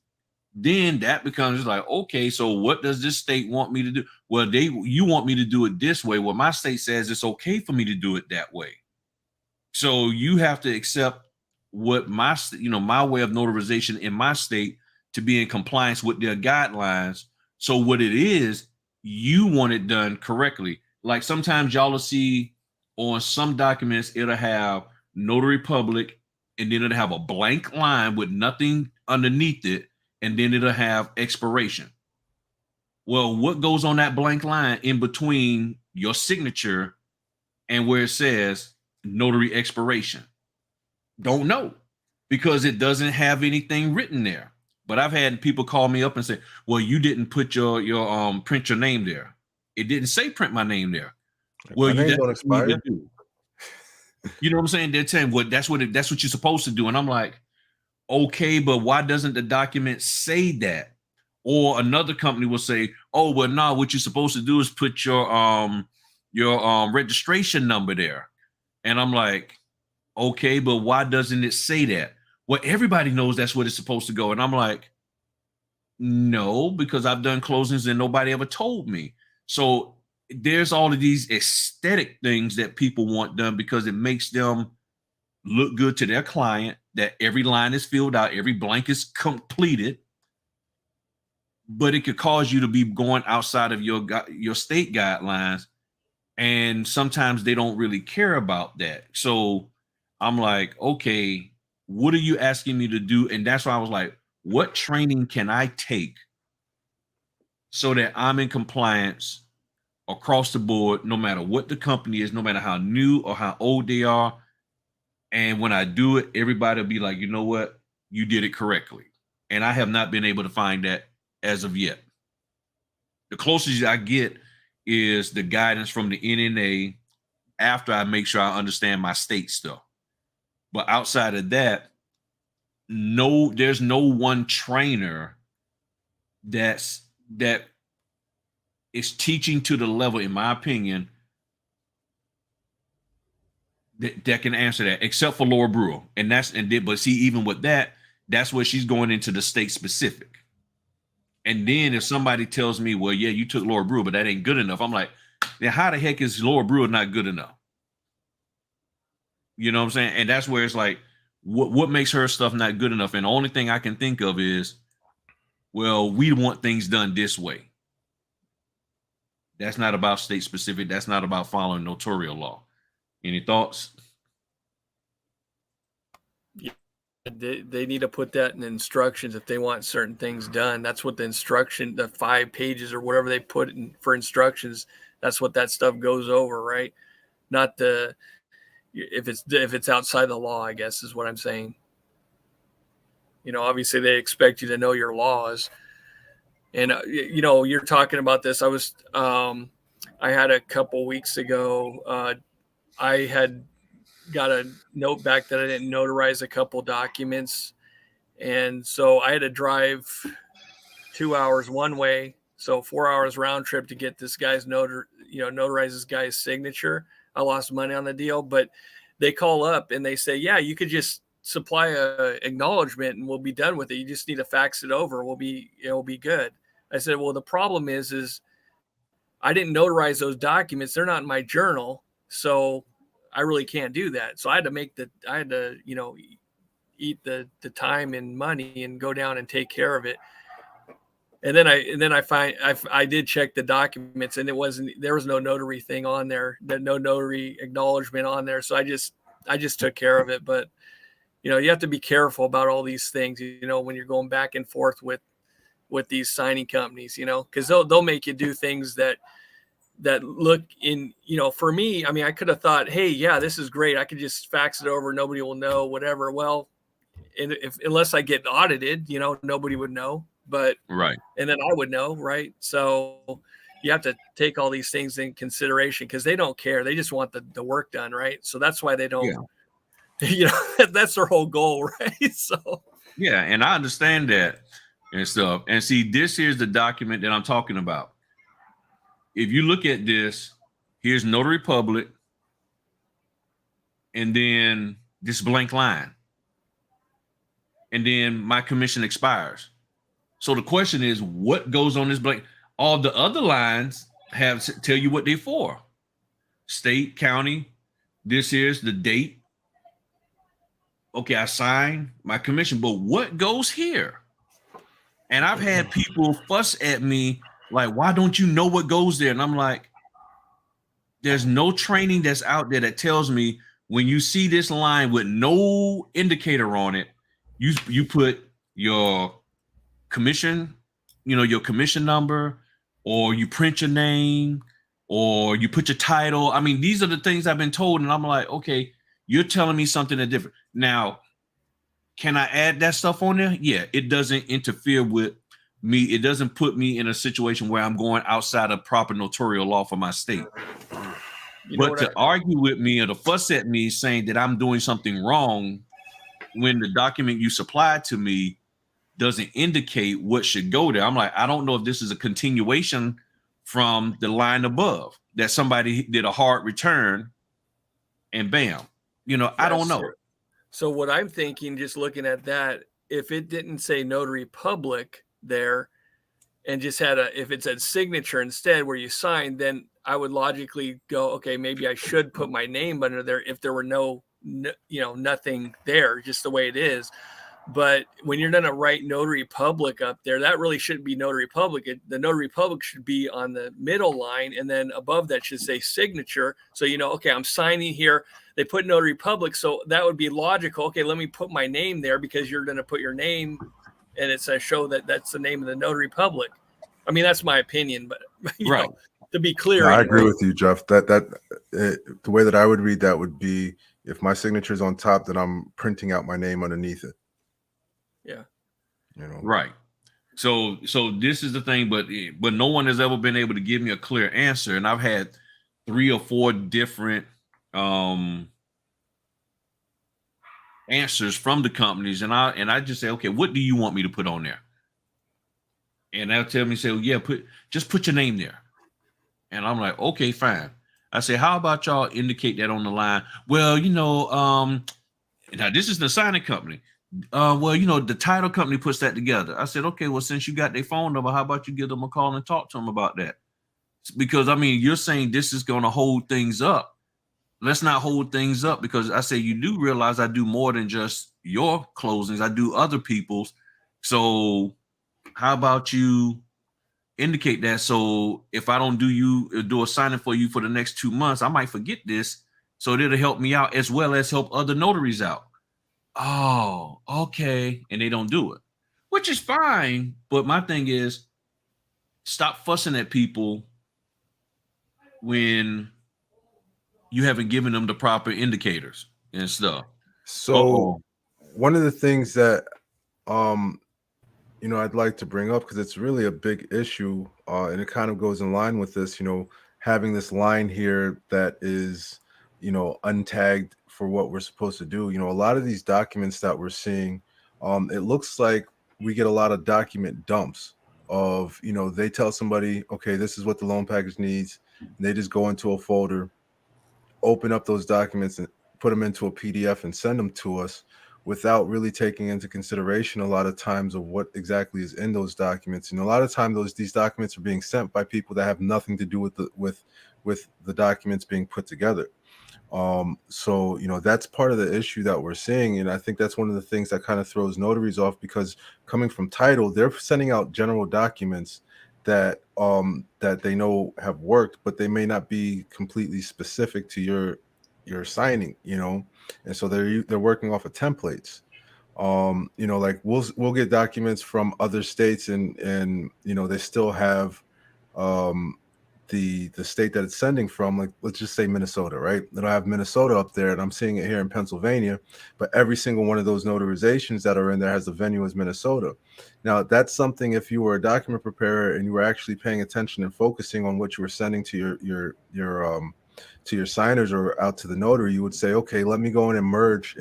then that becomes like, okay, so what does this state want me to do? Well, you want me to do it this way. Well, my state says it's okay for me to do it that way. So you have to accept what my way of notarization in my state to be in compliance with their guidelines. So what it is, you want it done correctly. Like sometimes y'all will see on some documents, it'll have notary public, and then it'll have a blank line with nothing underneath it, and then it'll have expiration. Well, what goes on that blank line in between your signature and where it says notary expiration? Don't know, because it doesn't have anything written there. But I've had people call me up and say, well, you didn't put your print your name there. It didn't say print my name there. Well, my name don't expire. You know what I'm saying? They're saying, well, that's what you're supposed to do. And I'm like, okay, but why doesn't the document say that? Or another company will say, oh, well, no, what you're supposed to do is put your registration number there. And I'm like, okay, but why doesn't it say that? Well, everybody knows that's what it's supposed to go. And I'm like, no, because I've done closings and nobody ever told me. So there's all of these aesthetic things that people want done because it makes them look good to their client, that every line is filled out, every blank is completed. But it could cause you to be going outside of your state guidelines. And sometimes they don't really care about that. So I'm like, okay, what are you asking me to do? And that's why I was like, what training can I take so that I'm in compliance across the board, no matter what the company is, no matter how new or how old they are? And when I do it, everybody will be like, you know what? You did it correctly. And I have not been able to find that as of yet. The closest I get is the guidance from the NNA after I make sure I understand my state stuff. But outside of that, there's no one trainer that is teaching to the level, in my opinion, that can answer that, except for Laura Brewer. But see, even with that, that's where she's going into the state specific. And then if somebody tells me, well, yeah, you took Laura Brewer, but that ain't good enough, I'm like, then how the heck is Laura Brewer not good enough? You know what I'm saying? And that's where it's like, what makes her stuff not good enough? And the only thing I can think of is, well, we want things done this way. That's not about state specific. That's not about following notarial law. Any thoughts? Yeah, they need to put that in instructions if they want certain things done. That's what the 5 pages or whatever they put in for instructions, that's what that stuff goes over, right? Not if it's outside the law, I guess is what I'm saying. Obviously they expect you to know your laws. And you're talking about this. I had a couple weeks ago, I had got a note back that I didn't notarize a couple documents. And so I had to drive 2 hours one way. So 4 hours round trip to get this guy's notarize this guy's signature. I lost money on the deal, but they call up and they say, yeah, you could just supply a acknowledgement and we'll be done with it. You just need to fax it over. It'll be good. I said, well, the problem is I didn't notarize those documents. They're not in my journal. So I really can't do that. So I had to eat the time and money and go down and take care of it. And then I did check the documents and there was no notary thing on there, no notary acknowledgement on there. So I just took care of it. But, you have to be careful about all these things, when you're going back and forth with these signing companies, because they'll make you do things that look in, for me, I mean, I could have thought, hey, yeah, this is great. I could just fax it over. Nobody will know, whatever. Well, unless I get audited, nobody would know. But right. And then I would know. Right. So you have to take all these things in consideration because they don't care. They just want the work done. Right. So that's why they don't, that's their whole goal. Right. So, yeah. And I understand that and stuff. And see, this here's the document that I'm talking about. If you look at this, here's Notary Public, and then this blank line. And then my commission expires. So the question is, what goes on this blank? All the other lines tell you what they're for. State, county, this here's the date. Okay, I signed my commission, but what goes here? And I've had people fuss at me like, why don't you know what goes there? And I'm like, there's no training that's out there that tells me when you see this line with no indicator on it, you put your commission, your commission number, or you print your name, or you put your title. I mean, these are the things I've been told. And I'm like, okay, you're telling me something that's different. Now, can I add that stuff on there? Yeah, it doesn't interfere with me. It doesn't put me in a situation where I'm going outside of proper notarial law for my state. But to argue with me or to fuss at me saying that I'm doing something wrong when the document you supplied to me doesn't indicate what should go there. I'm like, I don't know if this is a continuation from the line above that somebody did a hard return and bam, I don't know. True. So what I'm thinking, just looking at that, if it didn't say Notary Public there and just if it said signature instead where you signed, then I would logically go, okay, maybe I should put my name under there if there were nothing there, just the way it is. But when you're going to write Notary Public up there, that really shouldn't be Notary Public. The Notary Public should be on the middle line, and then above that should say signature. So, okay, I'm signing here. They put Notary Public, so that would be logical. Okay, let me put my name there because you're going to put your name, and it's a show that's the name of the Notary Public. I mean, that's my opinion, but right. To be clear, I agree with you, Jeff. That the way that I would read that would be If my signature is on top, then I'm printing out my name underneath it. Yeah. You know. Right. So this is the thing, but no one has ever been able to give me a clear answer, and I've had 3 or 4 different answers from the companies, and I just say, okay, what do you want me to put on there? And they'll tell me, say, well, yeah, just put your name there. And I'm like, okay, fine. I say, how about y'all indicate that on the line? Well, now this is the signing company. Well, the title company puts that together. I said, okay, well, since you got their phone number, how about you give them a call and talk to them about that? Because you're saying this is going to hold things up. Let's not hold things up, because I say, you do realize I do more than just your closings. I do other people's. So how about you indicate that? So if I don't do a signing for you for the next 2 months, I might forget this. So it'll help me out as well as help other notaries out. Oh, okay. And they don't do it, which is fine. But my thing is, stop fussing at people when you haven't given them the proper indicators and stuff. So one of the things that I'd like to bring up, because it's really a big issue, and it kind of goes in line with this, having this line here that is, untagged for what we're supposed to do. A lot of these documents that we're seeing, it looks like we get a lot of document dumps of, they tell somebody, okay, this is what the loan package needs, and they just go into a folder, open up those documents and put them into a PDF and send them to us, without really taking into consideration a lot of times of what exactly is in those documents. And a lot of times these documents are being sent by people that have nothing to do with the documents being put together. So that's part of the issue that we're seeing, and I think that's one of the things that kind of throws notaries off, because coming from title, they're sending out general documents that they know have worked, but they may not be completely specific to your signing, and so they're working off of templates. Like we'll get documents from other states, and they still have the state that it's sending from, like let's just say Minnesota, right? They don't have Minnesota up there, and I'm seeing it here in Pennsylvania, but every single one of those notarizations that are in there has the venue as Minnesota. Now that's something, if you were a document preparer and you were actually paying attention and focusing on what you were sending to your signers or out to the notary, you would say, okay, let me go in and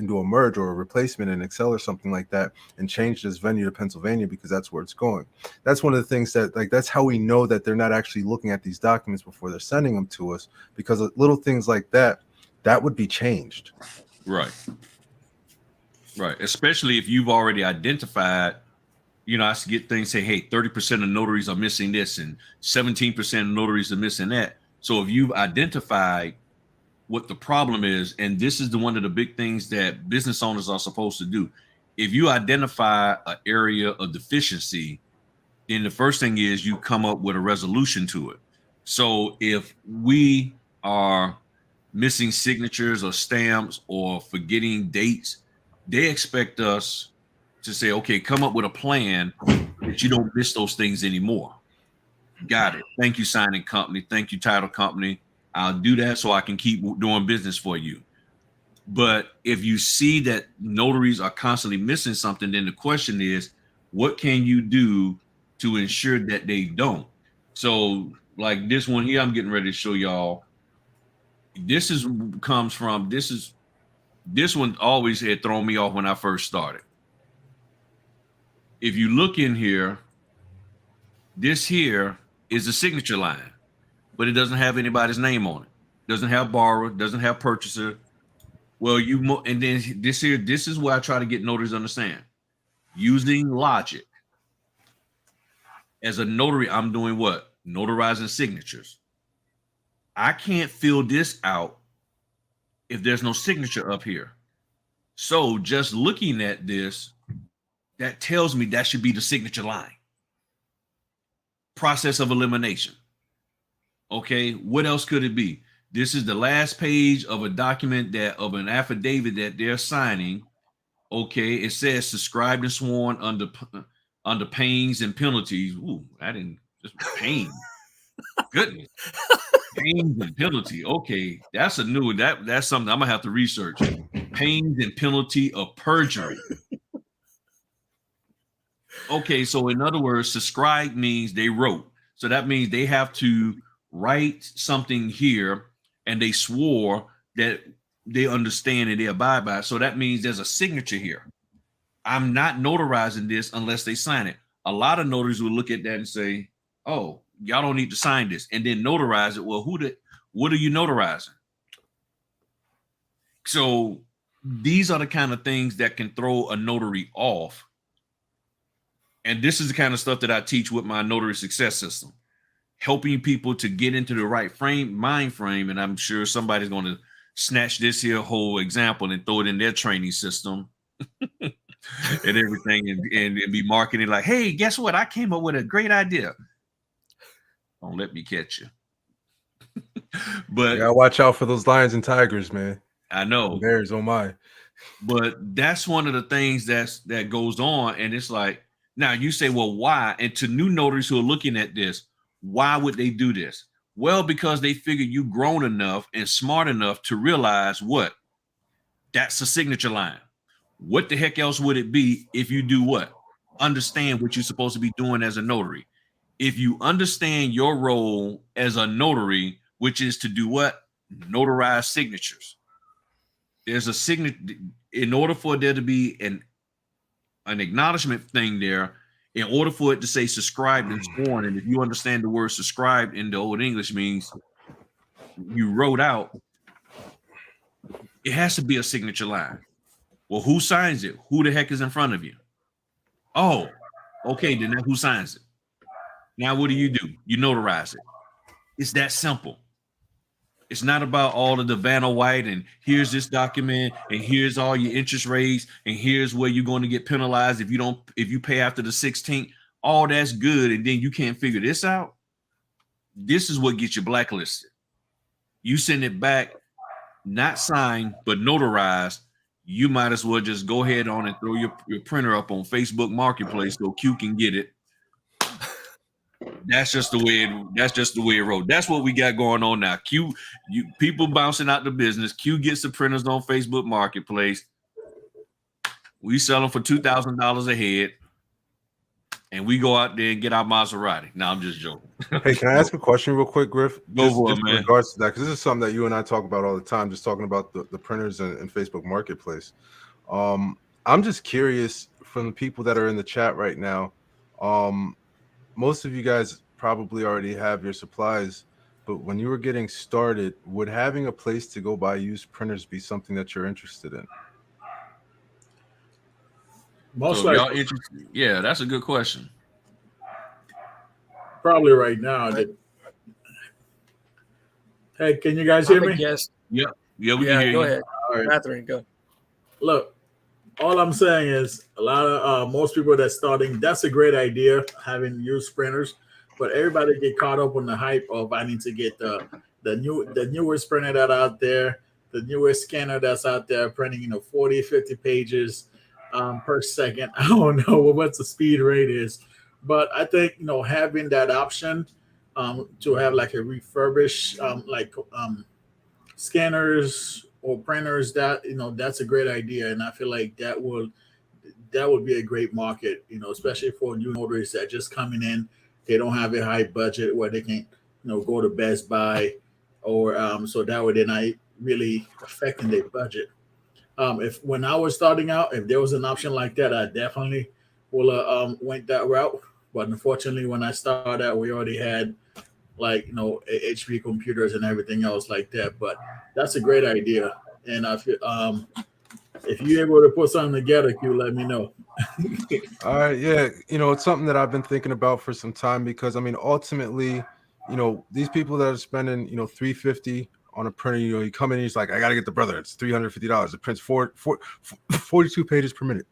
do a merge or a replacement in Excel or something like that, and change this venue to Pennsylvania, because that's where it's going. That's one of the things that, like, that's how we know that they're not actually looking at these documents before they're sending them to us, because little things like that would be changed. Right. Especially if you've already identified, I get things say, hey, 30% of notaries are missing this and 17% of notaries are missing that. So if you've identified what the problem is, and this is one of the big things that business owners are supposed to do. If you identify an area of deficiency, then the first thing is you come up with a resolution to it. So if we are missing signatures or stamps or forgetting dates, they expect us to say, okay, come up with a plan that you don't miss those things anymore. Got it. Thank you, signing company. Thank you, title company. I'll do that so I can keep doing business for you. But if you see that notaries are constantly missing something, then the question is, what can you do to ensure that they don't? So like this one here, I'm getting ready to show y'all. This one always had thrown me off when I first started. If you look in here, this here is the signature line, but it doesn't have anybody's name on it. Doesn't have borrower, doesn't have purchaser. Well, and then this is where I try to get notaries to understand. Using logic. As a notary, I'm doing what? Notarizing signatures. I can't fill this out if there's no signature up here. So just looking at this, that tells me that should be the signature line. Process of elimination. Okay, what else could it be? This is the last page of a document of an affidavit that they're signing. Okay, it says subscribed and sworn under pains and penalties. Ooh, I didn't just pain. Goodness. Pains and penalty. Okay, that's a new that's something I'm gonna have to research. Pains and penalty of perjury. Okay, so in other words, subscribe means they wrote. So that means they have to write something here, and they swore that they understand and they abide by it. So that means there's a signature here. I'm not notarizing this unless they sign it. A lot of notaries will look at that and say, "Oh, y'all don't need to sign this," and then notarize it. Well, what are you notarizing? So these are the kind of things that can throw a notary off. And this is the kind of stuff that I teach with my notary success system, helping people to get into the right mind frame. And I'm sure somebody's going to snatch this here whole example and throw it in their training system and everything and be marketing like, hey, guess what? I came up with a great idea. Don't let me catch you. But yeah, watch out for those lions and tigers, man. I know. Bears, oh my. But that's one of the things that goes on. And it's like, now you say, well, why? And to new notaries who are looking at this, why would they do this? Well, because they figure you grown enough and smart enough to realize what? That's a signature line. What the heck else would it be if you do what? Understand what you're supposed to be doing as a notary. If you understand your role as a notary, which is to do what? Notarize signatures. There's a signature. In order for there to be an acknowledgement thing there, in order for it to say subscribed and sworn, and if you understand the word subscribed in the Old English means you wrote out, it has to be a signature line. Well, who signs it? Who the heck is in front of you? Oh, okay, then who signs it? Now what do? You notarize it. It's that simple. It's not about all of the Vanna White and here's this document and here's all your interest rates and here's where you're going to get penalized if you pay after the 16th. All that's good, and then you can't figure this out. This is what gets you blacklisted. You send it back, not signed but notarized. You might as well just go ahead on and throw your printer up on Facebook Marketplace so Q can get it. That's just the way it rolled. That's what we got going on now. People bouncing out the business. Q gets the printers on Facebook Marketplace. We sell them for $2,000 a head, and we go out there and get our Maserati. No, I'm just joking. Hey, can I ask a question real quick, Griff? Go for it, man. In regards to that, because this is something that you and I talk about all the time, just talking about the printers and Facebook Marketplace. I'm just curious from the people that are in the chat right now. Most of you guys probably already have your supplies, but when you were getting started, would having a place to go buy used printers be something that you're interested in? Most so likely, y'all interested? Yeah, that's a good question. probably right now. Hey, can you guys hear me? Yes. Yeah, we can hear go you. ahead. All right. Catherine, go. Look, all I'm saying is a lot of most people that's starting, that's a great idea, having used printers, but everybody get caught up on the hype of I need to get the newest printer that's out there, the newest scanner that's out there printing 40, 50 pages per second. I don't know what the speed rate is, but I think having that option to have like a refurbished scanners or printers, that that's a great idea, and I feel like that would be a great market, especially for new notaries that just coming in. They don't have a high budget where they can go to Best Buy or so that way they're not really affecting their budget. If when I was starting out, if there was an option like that, I definitely will went that route. But unfortunately, when I started out, we already had HP computers and everything else like that. But that's a great idea, and I feel if you're able to put something together, Q, let me know. All right, yeah, it's something that I've been thinking about for some time, because I mean, ultimately, these people that are spending $350 on a printer, you come in and he's like, I gotta get the brother, it's $350. It prints 42 pages per minute.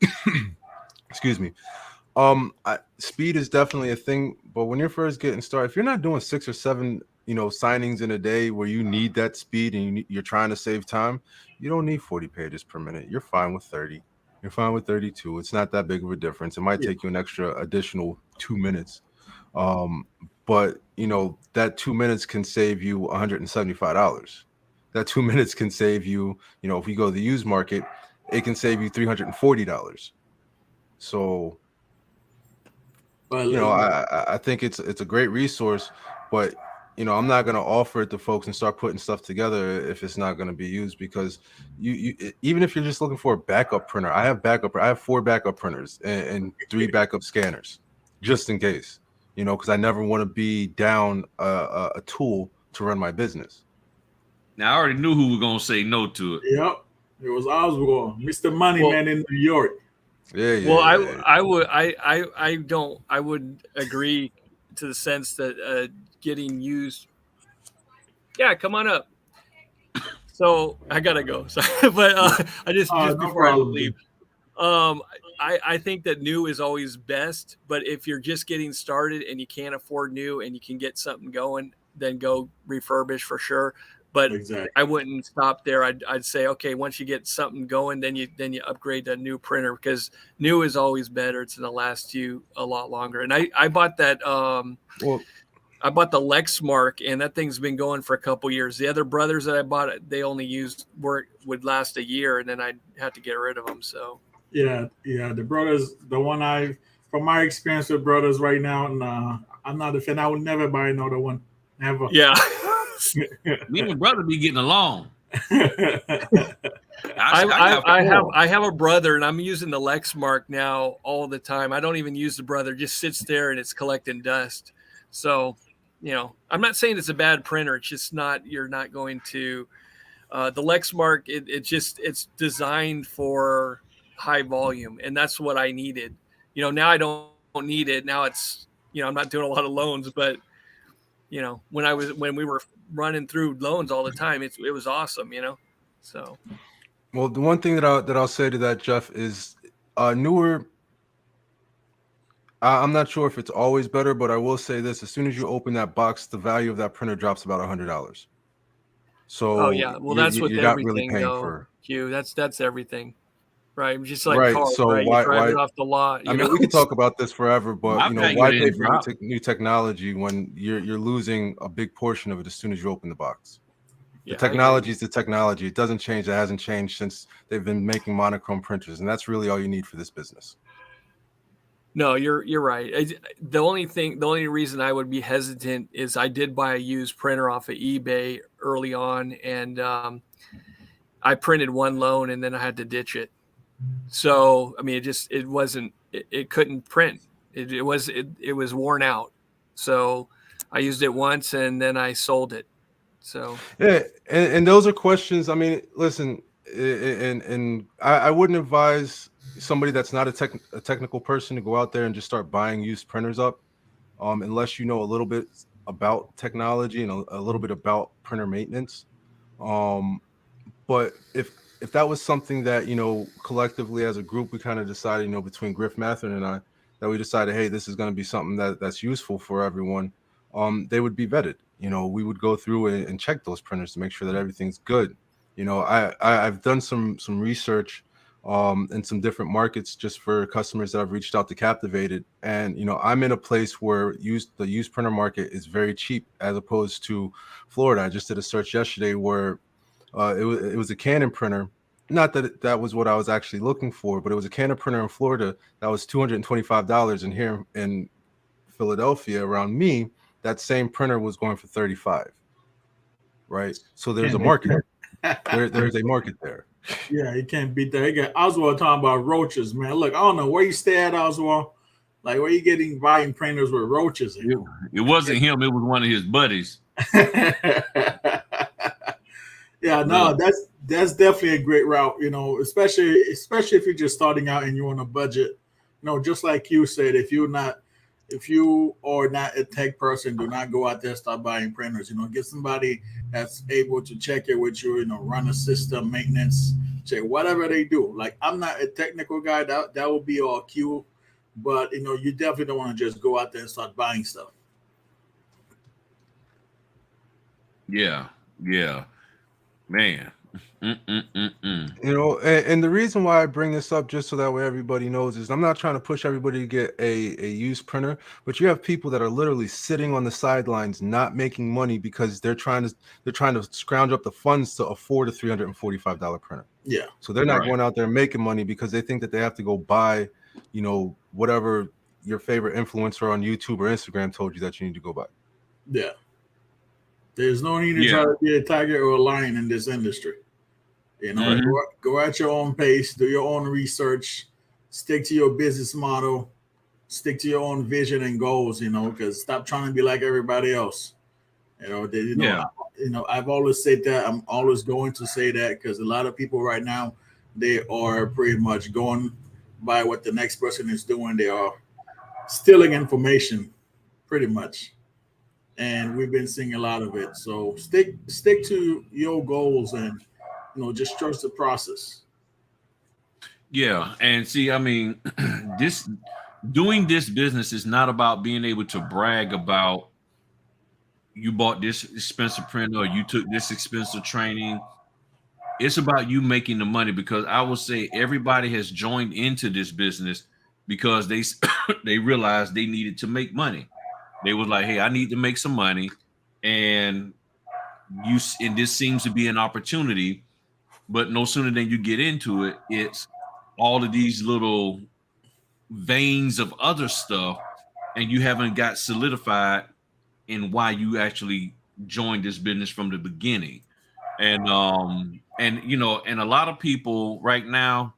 Excuse me. Speed is definitely a thing, but when you're first getting started, if you're not doing 6 or 7 signings in a day where you need that speed and you're trying to save time, you don't need 40 pages per minute. You're fine with 30. You're fine with 32. It's not that big of a difference. It might take you an additional 2 minutes. but that 2 minutes can save you $175. That 2 minutes can save you, if we go to the used market, it can save you $340. So, I think it's a great resource, but I'm not going to offer it to folks and start putting stuff together if it's not going to be used, because you even if you're just looking for a backup printer, I have 4 backup printers and 3 backup scanners just in case, because I never want to be down a tool to run my business. Now I already knew who was gonna say no to it. Yep, it was Oswald, Mr. Moneyman in New York. Yeah. Well, I would agree to the sense that getting used. Yeah, come on up. So I gotta go. Sorry, but I just before I leave, I think that new is always best. But if you're just getting started and you can't afford new and you can get something going, then go refurbish for sure. But exactly. I wouldn't stop there. I'd say, okay, once you get something going, then you upgrade to a new printer, because new is always better. It's going to last you a lot longer. And I bought that. I bought the Lexmark, and that thing's been going for a couple years. The other brothers that I bought, they only would last a year, and then I had to get rid of them. So yeah, the brothers, from my experience with brothers right now, and I'm not a fan. I would never buy another one. Never. Yeah. Me and my brother be getting along. I have a brother, and I'm using the Lexmark now all the time. I don't even use the brother; it just sits there and it's collecting dust. So, I'm not saying it's a bad printer. It's just not. You're not going to the Lexmark. It's designed for high volume, and that's what I needed. Now I don't need it. Now it's I'm not doing a lot of loans, but when we were running through loans all the time, it was awesome, So, well, the one thing that I'll say to that, Jeff, is newer. I'm not sure if it's always better, but I will say this: as soon as you open that box, the value of that printer drops about $100. So, oh yeah, well that's what everything. Really paying for. Hugh, that's everything. Right, just like right. cars, So right? why it off the lot? I mean, we could talk about this forever, but why pay for new technology when you're losing a big portion of it as soon as you open the box? The technology is the technology. It doesn't change. It hasn't changed since they've been making monochrome printers, and that's really all you need for this business. No, you're right. The only reason I would be hesitant is I did buy a used printer off of eBay early on, and I printed one loan and then I had to ditch it. So, I mean, it couldn't print. It was worn out. So I used it once and then I sold it. So, yeah. And those are questions. I mean, listen, and I wouldn't advise somebody that's not a technical person to go out there and just start buying used printers up, unless you know a little bit about technology and a little bit about printer maintenance. But if that was something that, collectively as a group, we kind of decided, between Griff Mathern and I, that we decided, hey, this is going to be something that's useful for everyone, they would be vetted. We would go through and check those printers to make sure that everything's good. I've done some research in some different markets just for customers that I've reached out to Captivated. And, I'm in a place where the used printer market is very cheap as opposed to Florida. I just did a search yesterday where it was a Canon printer. Not that that was what I was actually looking for, but it was a Canon printer in Florida that was $225. And here in Philadelphia, around me, that same printer was going for $35. Right. So there's a market. There's a market there. Yeah, you can't beat that. Again, Oswald talking about roaches, man. Look, I don't know where you stay at, Oswald. Like, where you getting volume printers with roaches? It wasn't him. It was one of his buddies. Yeah, no, that's definitely a great route, especially if you're just starting out and you're on a budget. Just like you said, if you are not a tech person, do not go out there and start buying printers. Get somebody that's able to check it with you, run a system, maintenance, check whatever they do. Like, I'm not a technical guy, that would be all cute, but you definitely don't want to just go out there and start buying stuff. Yeah. Man, You know, and the reason why I bring this up, just so that way everybody knows, is I'm not trying to push everybody to get a used printer, but you have people that are literally sitting on the sidelines not making money because they're trying to scrounge up the funds to afford a $345 printer. Yeah. So they're not going out there making money because they think that they have to go buy, you know, whatever your favorite influencer on YouTube or Instagram told you that you need to go buy. Yeah. There's no need to try to be a tiger or a lion in this industry. You know, go at your own pace, do your own research, stick to your business model, stick to your own vision and goals, you know, because stop trying to be like everybody else. I've always said that. I'm always going to say that because a lot of people right now, they are pretty much going by what the next person is doing. They are stealing information pretty much. And we've been seeing a lot of it. So stick to your goals and, you know, just trust the process. Yeah. And see, I mean, doing this business is not about being able to brag about you bought this expensive printer or you took this expensive training. It's about you making the money, because I would say everybody has joined into this business because they realized they needed to make money. They was like, hey, I need to make some money. And this seems to be an opportunity. But no sooner than you get into it, it's all of these little veins of other stuff, and you haven't got solidified in why you actually joined this business from the beginning. And you know, and a lot of people right now,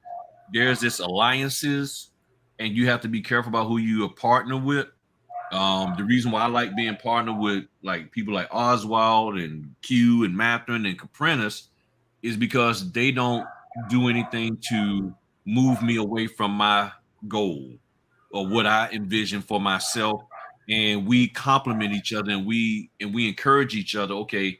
there's this alliances, and you have to be careful about who you are partner with. The reason why I like being partnered with like people like Oswald and Q and Matherin and Caprinas is because they don't do anything to move me away from my goal or what I envision for myself. And we complement each other, and we encourage each other. Okay,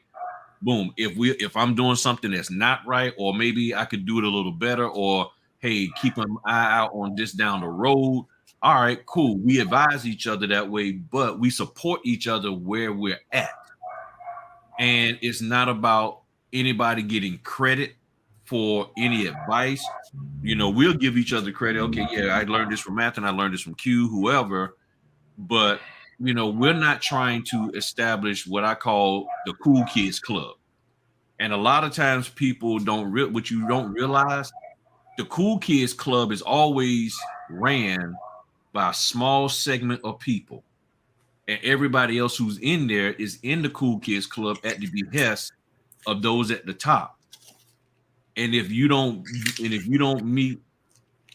boom. If I'm doing something that's not right, or maybe I could do it a little better, or hey, keep an eye out on this down the road. All right, cool. We advise each other that way, but we support each other where we're at. And it's not about anybody getting credit for any advice. You know, we'll give each other credit. Okay, yeah, I learned this from Matt and I learned this from Q, whoever. But, you know, we're not trying to establish what I call the cool kids club. And a lot of times people what you don't realize, the cool kids club is always ran by a small segment of people. And everybody else who's in there is in the cool kids club at the behest of those at the top. And if you don't meet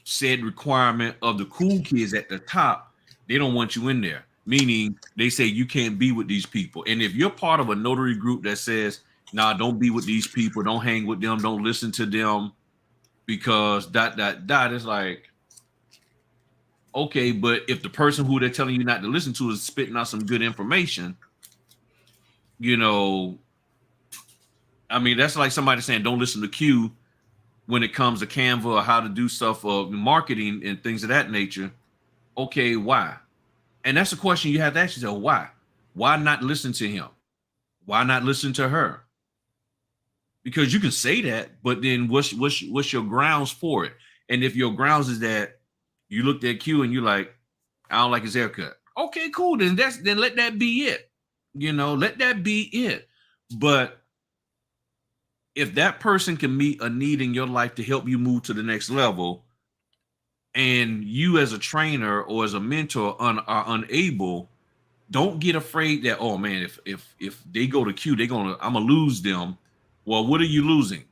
said requirement of the cool kids at the top, they don't want you in there. Meaning they say you can't be with these people. And if you're part of a notary group that says, nah, don't be with these people, don't hang with them, don't listen to them, because ... it's like, okay, but if the person who they're telling you not to listen to is spitting out some good information, you know, I mean, that's like somebody saying don't listen to Q when it comes to Canva or how to do stuff or marketing and things of that nature. Okay, why? And that's a question you have to ask yourself. Why? Why not listen to him? Why not listen to her? Because you can say that, but then what's your grounds for it? And if your grounds is that you looked at Q and you're like, I don't like his haircut. Okay, cool. Then let that be it. You know, let that be it. But if that person can meet a need in your life to help you move to the next level, and you as a trainer or as a mentor are unable, don't get afraid that, oh man, if they go to Q, I'm gonna lose them. Well, what are you losing?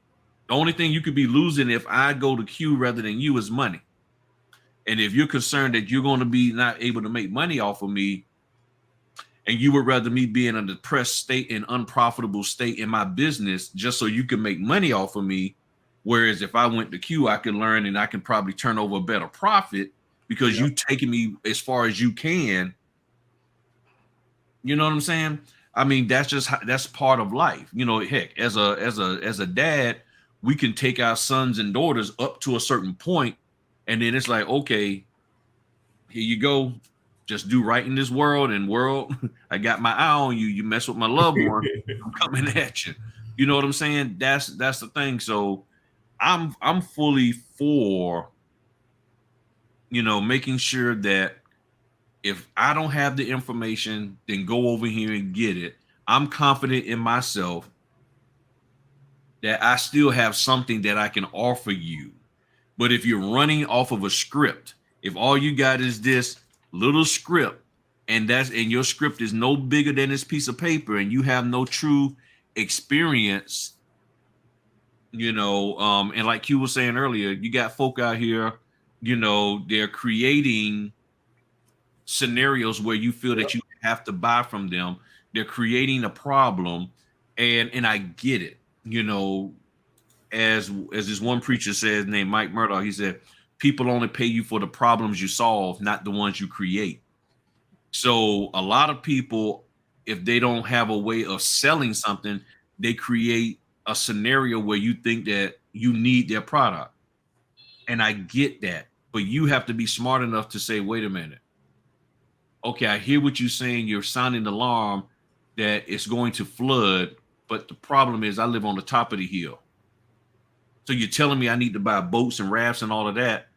The only thing you could be losing if I go to Q rather than you is money. And if you're concerned that you're going to be not able to make money off of me, and you would rather me be in a depressed state and unprofitable state in my business just so you can make money off of me, whereas if I went to Q, I can learn and I can probably turn over a better profit because you taking me as far as you can. You know what I'm saying? I mean, that's part of life. You know, heck, as a dad, we can take our sons and daughters up to a certain point, and then it's like, okay, here you go. Just do right in this world, I got my eye on you. You mess with my loved one, I'm coming at you. You know what I'm saying? That's the thing. So I'm fully for, making sure that if I don't have the information, then go over here and get it. I'm confident in myself that I still have something that I can offer you. But if you're running off of a script, if all you got is this little script, and your script is no bigger than this piece of paper, and you have no true experience, and like you were saying earlier, you got folk out here, they're creating scenarios where you feel that you have to buy from them. They're creating a problem, and I get it. As this one preacher says named Mike Murdoch, he said, people only pay you for the problems you solve, not the ones you create. So a lot of people, if they don't have a way of selling something, they create a scenario where you think that you need their product. And I get that, but you have to be smart enough to say, wait a minute. Okay, I hear what you're saying. You're sounding the alarm that it's going to flood, but the problem is I live on the top of the hill. So you're telling me I need to buy boats and rafts and all of that,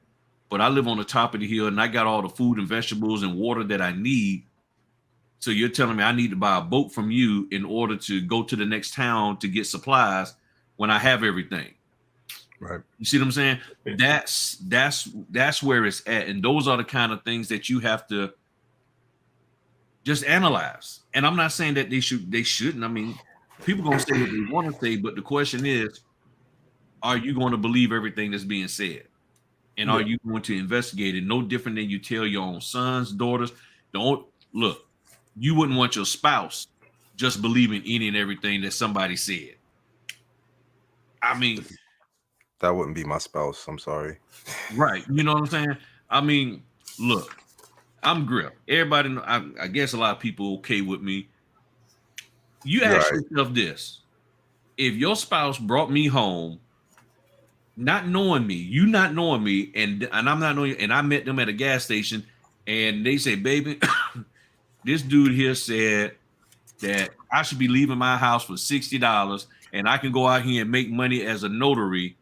but I live on the top of the hill and I got all the food and vegetables and water that I need. So you're telling me I need to buy a boat from you in order to go to the next town to get supplies when I have everything. Right. You see what I'm saying? That's where it's at. And those are the kind of things that you have to just analyze. And I'm not saying that they shouldn't. I mean, people gonna say what they want to say, but the question is, are you going to believe everything that's being said? And are you going to investigate it? No different than you tell your own sons, daughters. Don't look, you wouldn't want your spouse just believing any and everything that somebody said. I mean, that wouldn't be my spouse. I'm sorry. Right. You know what I'm saying? I mean, look, I'm Griff. Everybody know, I guess a lot of people okay with me. You ask yourself this. If your spouse brought me home not knowing me, you not knowing me, and I'm not knowing you, and I met them at a gas station, and they say, baby, this dude here said that I should be leaving my house for $60, and I can go out here and make money as a notary.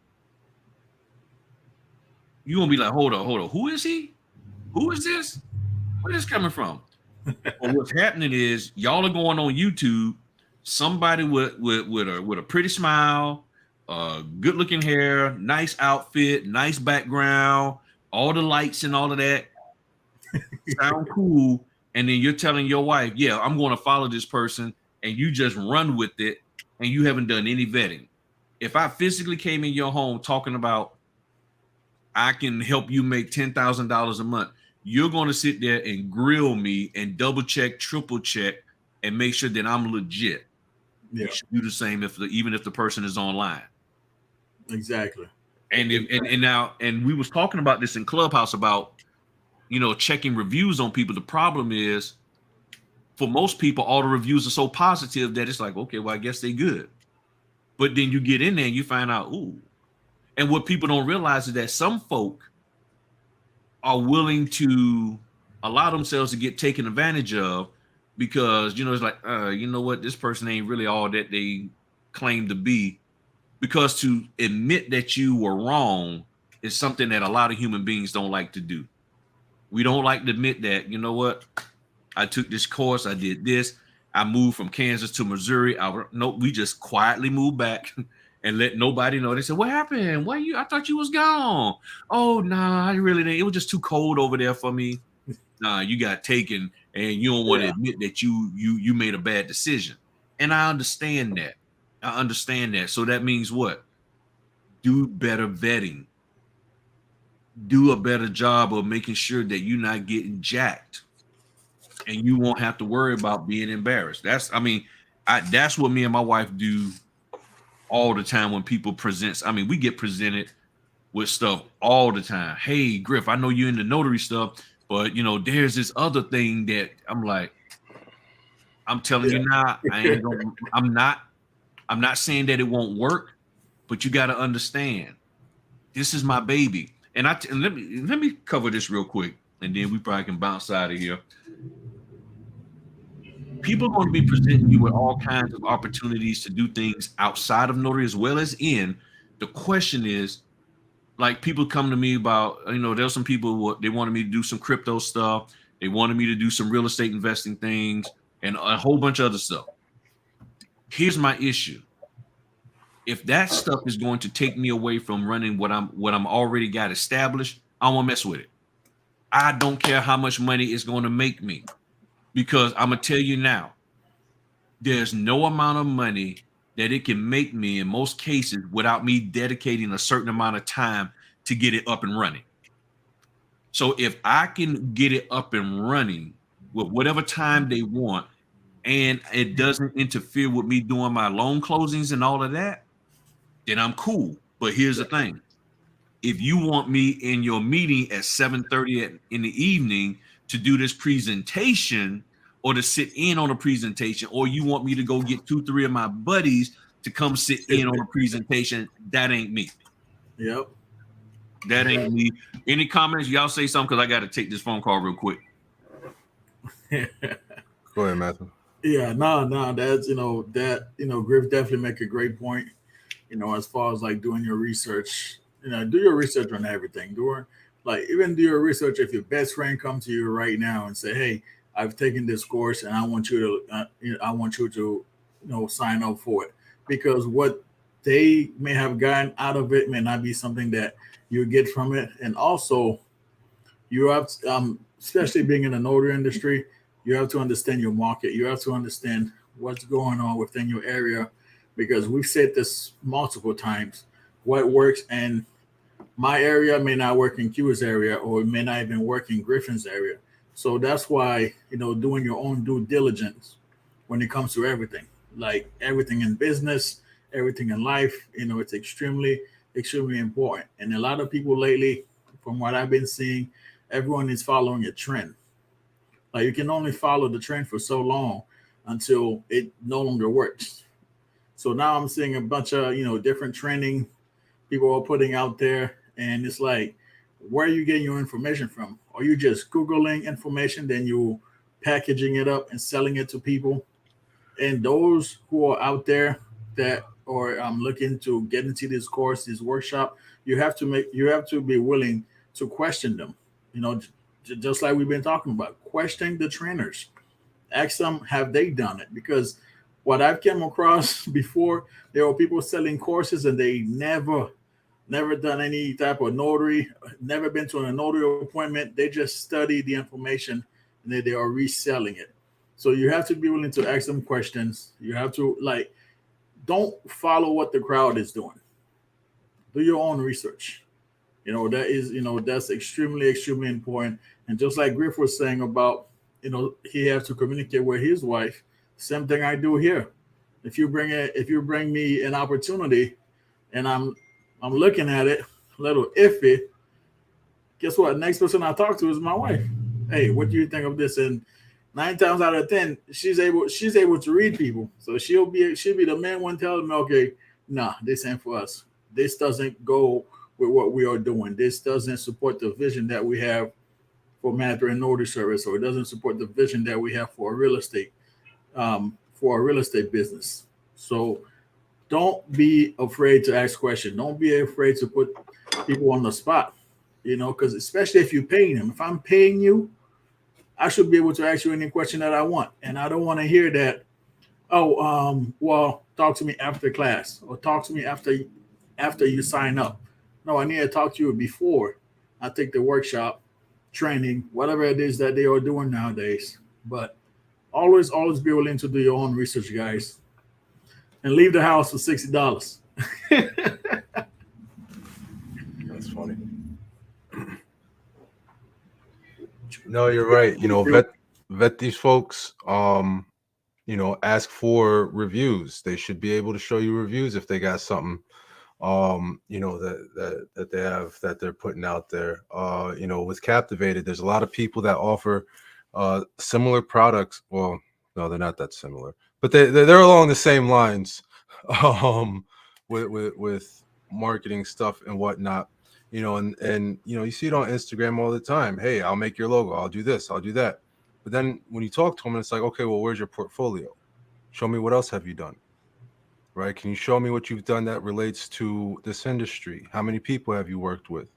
You're gonna be like, hold on, who is he? Who is this? Where is this coming from? Well, what's happening is y'all are going on YouTube, somebody with a pretty smile, good looking hair, nice outfit, nice background, all the lights and all of that sound cool. And then you're telling your wife, yeah, I'm going to follow this person, and you just run with it, and you haven't done any vetting. If I physically came in your home talking about I can help you make $10,000 a month, you're going to sit there and grill me and double check, triple check, and make sure that I'm legit. Yeah. You should do the same even if the person is online. Exactly. And we was talking about this in Clubhouse about, checking reviews on people. The problem is, for most people, all the reviews are so positive that it's like, okay, well, I guess they good. But then you get in there and you find out, ooh. And what people don't realize is that some folk are willing to allow themselves to get taken advantage of because, it's like, you know what, this person ain't really all that they claim to be. Because to admit that you were wrong is something that a lot of human beings don't like to do. We don't like to admit that, you know what, I took this course, I did this, I moved from Kansas to Missouri. We just quietly moved back and let nobody know. They said, what happened? I thought you was gone. Oh, nah, I really didn't. It was just too cold over there for me. Nah, you got taken and you don't want to admit that you made a bad decision. And I understand that. So that means what? Do better vetting. Do a better job of making sure that you're not getting jacked. And you won't have to worry about being embarrassed. That's what me and my wife do all the time when people present. We get presented with stuff all the time. Hey, Griff, I know you're into notary stuff, but there's this other thing that I'm like, I'm telling you now, I'm not saying that it won't work, but you got to understand, this is my baby. And let me cover this real quick, and then we probably can bounce out of here. people are going to be presenting you with all kinds of opportunities to do things outside of notary as well as in. The question is, like, people come to me about, there's some people they wanted me to do some crypto stuff. They wanted me to do some real estate investing things and a whole bunch of other stuff. Here's my issue. If that stuff is going to take me away from running what I'm already got established, I won't mess with it. I don't care how much money it's going to make me, because I'm gonna tell you now, there's no amount of money that it can make me in most cases without me dedicating a certain amount of time to get it up and running. So if I can get it up and running with whatever time they want, and it doesn't interfere with me doing my loan closings and all of that, then I'm cool. But here's the thing. If you want me in your meeting at 7:30 in the evening to do this presentation or to sit in on a presentation, or you want me to go get 2-3 of my buddies to come sit in on a presentation, that ain't me. Yep. That ain't me. Any comments? Y'all say something, because I got to take this phone call real quick. Go ahead, Matthew. Yeah, no, that's, Griff definitely make a great point, as far as like doing your research, do your research on everything. Do your research if your best friend comes to you right now and say, hey, I've taken this course and I want you to, sign up for it, because what they may have gotten out of it may not be something that you get from it. And also, you have, especially being in the notary industry, you have to understand your market. You have to understand what's going on within your area, because we've said this multiple times. What works in my area may not work in Q's area, or it may not even work in Griffin's area. So that's why, doing your own due diligence when it comes to everything, like everything in business, everything in life, it's extremely, extremely important. And a lot of people lately, from what I've been seeing, everyone is following a trend. Like, you can only follow the trend for so long until it no longer works. So now I'm seeing a bunch of, different trending people are putting out there. And it's like, where are you getting your information from? Are you just Googling information, then you packaging it up and selling it to people? And those who are out there that are looking to get into this course, this workshop, you have to be willing to question them. Just like we've been talking about, questioning the trainers. Ask them, have they done it? Because what I've come across before, there were people selling courses and they never done any type of notary, never been to a notary appointment. They just study the information and they are reselling it. So you have to be willing to ask them questions. You have to, don't follow what the crowd is doing. Do your own research. That's extremely, extremely important. And just like Griff was saying about, he has to communicate with his wife. Same thing I do here. If you bring me an opportunity and I'm looking at it a little iffy, guess what? Next person I talk to is my wife. Hey, what do you think of this? And 9 times out of 10, she's able to read people. So she'll be the main one telling me, okay, nah, this ain't for us. This doesn't go with what we are doing. This doesn't support the vision that we have for Mandatory and Notary Service, or it doesn't support the vision that we have for a real estate business. So don't be afraid to ask questions. Don't be afraid to put people on the spot, because especially if you're paying them. If I'm paying you, I should be able to ask you any question that I want. And I don't want to hear that, well, talk to me after class, or talk to me after you sign up. No, I need to talk to you before I take the workshop, training, whatever it is that they are doing nowadays. But always be willing to do your own research, guys. And leave the house for $60. That's funny. No, you're right. Vet these folks. Ask for reviews. They should be able to show you reviews if they got something, that they have, that they're putting out there. With Captivated, there's a lot of people that offer similar products. Well, no, they're not that similar, but they're along the same lines, with marketing stuff and whatnot. And you see it on Instagram all the time. Hey, I'll make your logo. I'll do this. I'll do that. But then when you talk to them, it's like, okay, well, where's your portfolio? Show me what else have you done, right? Can you show me what you've done that relates to this industry? How many people have you worked with?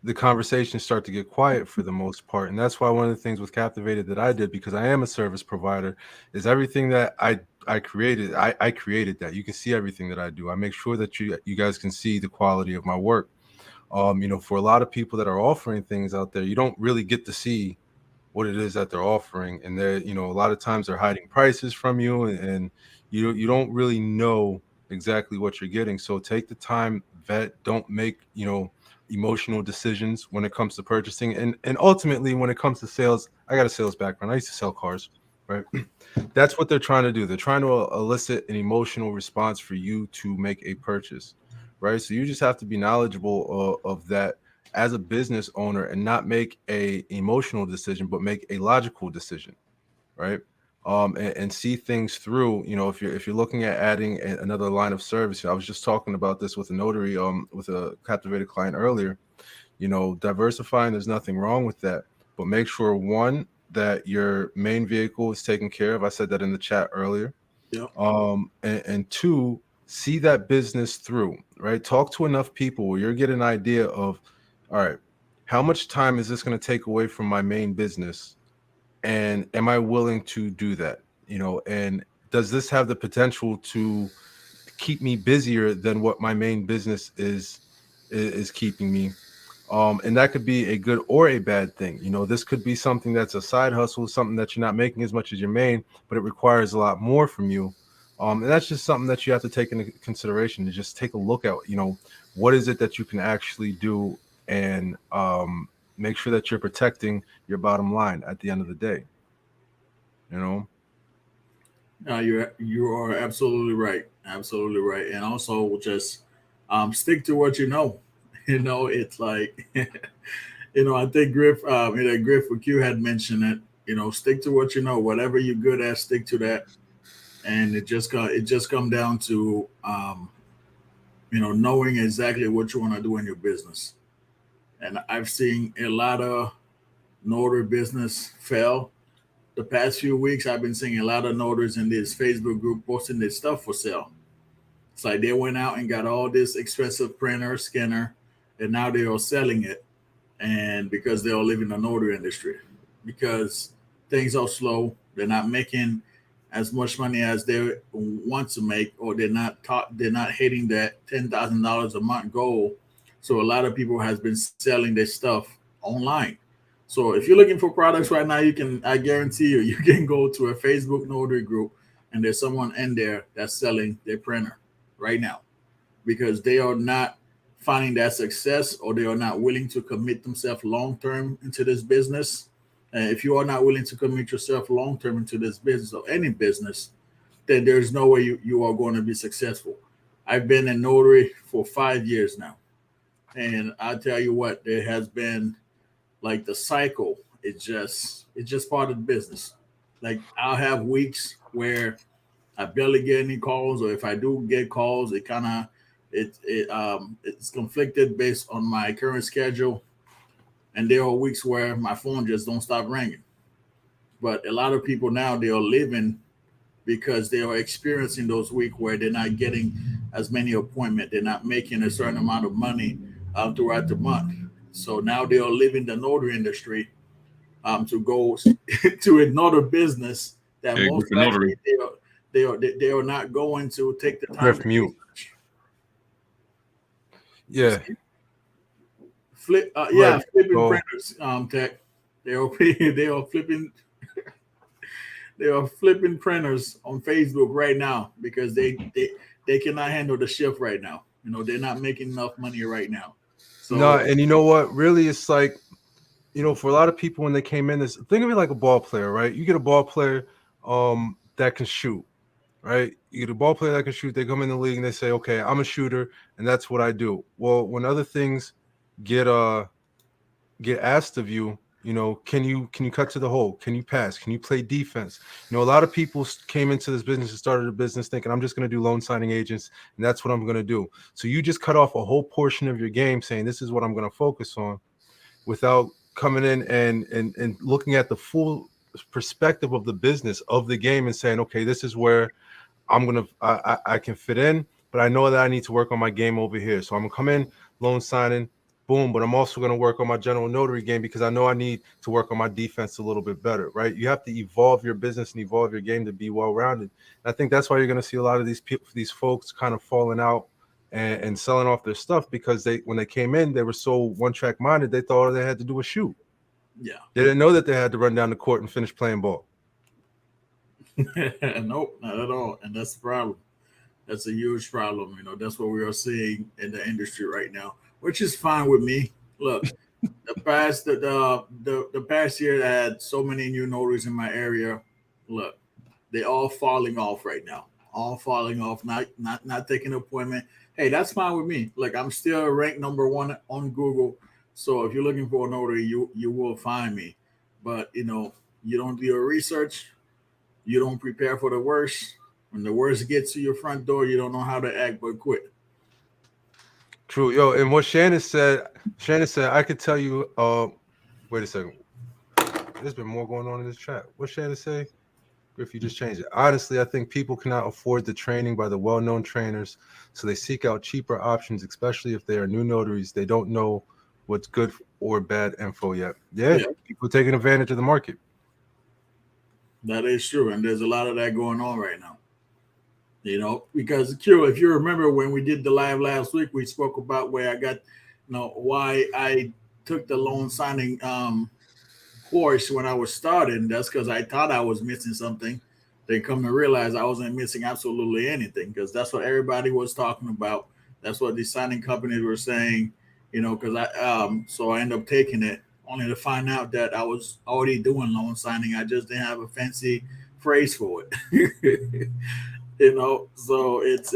The conversations start to get quiet for the most part. And that's why one of the things with Captivated that I did, because I am a service provider, is everything that I created, I created that. You can see everything that I do. I make sure that you guys can see the quality of my work. For a lot of people that are offering things out there, you don't really get to see what it is that they're offering. And they're, a lot of times they're hiding prices from you, and you don't really know exactly what you're getting. So take the time, vet, don't make, emotional decisions when it comes to purchasing. And ultimately, when it comes to sales, I got a sales background. I used to sell cars, right? That's what they're trying to do. They're trying to elicit an emotional response for you to make a purchase, right? So you just have to be knowledgeable of that as a business owner, and not make a emotional decision, but make a logical decision, right? And see things through. If you're looking at adding another line of service, I was just talking about this with a notary, with a Captivated client earlier. Diversifying, there's nothing wrong with that, but make sure, one, that your main vehicle is taken care of. I said that in the chat earlier. Yep. And two, see that business through, right? Talk to enough people where you're getting an idea of, all right, how much time is this going to take away from my main business? And am I willing to do that? And does this have the potential to keep me busier than what my main business is keeping me? And that could be a good or a bad thing. This could be something that's a side hustle, something that you're not making as much as your main, but it requires a lot more from you. And that's just something that you have to take into consideration, to just take a look at, what is it that you can actually do, and make sure that you're protecting your bottom line at the end of the day. You are absolutely right. Absolutely right. And also just stick to what you know. It's like I think Griff with Q had mentioned it. Stick to what you know. Whatever you're good at, stick to that. And it just come down to knowing exactly what you want to do in your business. And I've seen a lot of notary business fail. The past few weeks, I've been seeing a lot of notaries in this Facebook group posting their stuff for sale. It's like they went out and got all this expensive printer, scanner, and now they are selling it. And because they all live in the notary industry, because things are slow, they're not making as much money as they want to make, or they're not hitting that $10,000 a month goal. So a lot of people has been selling their stuff online. So if you're looking for products right now, I guarantee you can go to a Facebook notary group, and there's someone in there that's selling their printer right now, because they are not finding that success, or they are not willing to commit themselves long-term into this business. And if you are not willing to commit yourself long-term into this business, or any business, then there's no way you are going to be successful. I've been in notary for 5 years now. And I tell you what, there has been, like, the cycle. It's just part of the business. Like, I'll have weeks where I barely get any calls, or if I do get calls, it's conflicted based on my current schedule. And there are weeks where my phone just don't stop ringing. But a lot of people now, they are living because they are experiencing those weeks where they're not getting as many appointments. They're not making a certain amount of money throughout the month. So now they are leaving the notary industry to go to another business that most likely they are not going to take the time to mute. research. Yeah. Flipping printers, tech. They are flipping they are flipping printers on Facebook right now because they cannot handle the shift right now. They're not making enough money right now. So no, and you know what? Really, it's like, for a lot of people when they came in, think of it like a ball player, right? You get a ball player that can shoot, right? You get a ball player that can shoot. They come in the league and they say, okay, I'm a shooter, and that's what I do. Well, when other things get asked of you, can you cut to the hole? Can you pass? Can you play defense? A lot of people came into this business and started a business thinking, I'm just going to do loan signing agents, and that's what I'm going to do. So you just cut off a whole portion of your game saying, this is what I'm going to focus on, without coming in and looking at the full perspective of the business of the game and saying, okay, this is where I can fit in, but I know that I need to work on my game over here. So I'm gonna come in, loan signing, boom, but I'm also gonna work on my general notary game because I know I need to work on my defense a little bit better, right? You have to evolve your business and evolve your game to be well-rounded. And I think that's why you're gonna see a lot of these folks kind of falling out and selling off their stuff because when they came in, they were so one-track minded, they thought all they had to do was shoot. Yeah. They didn't know that they had to run down the court and finish playing ball. Nope, not at all. And that's the problem. That's a huge problem. You know, that's what we are seeing in the industry right now, which is fine with me. Look, the past year I had so many new notaries in my area. Look, they're all falling off right now. All falling off, not taking an appointment. Hey, that's fine with me. Look, I'm still ranked number 1 on Google. So if you're looking for a notary, you will find me. But you know, you don't do your research, you don't prepare for the worst. When the worst gets to your front door, you don't know how to act but quit. True, yo. And what Shannon said, I could tell you. Wait a second. There's been more going on in this chat. What Shannon say? If you just change it. Honestly, I think people cannot afford the training by the well-known trainers, so they seek out cheaper options, especially if they are new notaries. They don't know what's good or bad info yet. Yeah. People taking advantage of the market. That is true, and there's a lot of that going on right now. You know, because Q, if you remember when we did the live last week, we spoke about where I got, why I took the loan signing course when I was starting. That's because I thought I was missing something. They come to realize I wasn't missing absolutely anything because that's what everybody was talking about. That's what the signing companies were saying. You know, because so I ended up taking it only to find out that I was already doing loan signing. I just didn't have a fancy phrase for it. You know, so it's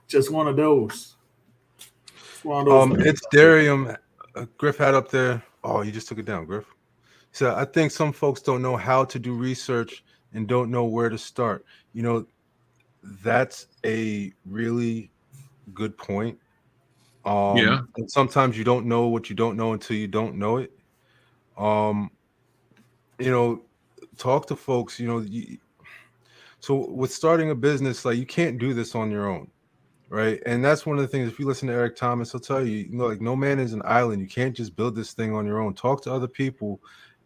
just one of those. It's one of those. It's Darium. Griff had up there. Oh, you just took it down, Griff. So I think some folks don't know how to do research and don't know where to start. You know, that's a really good point. And sometimes you don't know what you don't know until you don't know it. You know, talk to folks, so with starting a business, like you can't do this on your own, right? And that's one of the things, if you listen to Eric Thomas, he'll tell you, like no man is an island. You can't just build this thing on your own. Talk to other people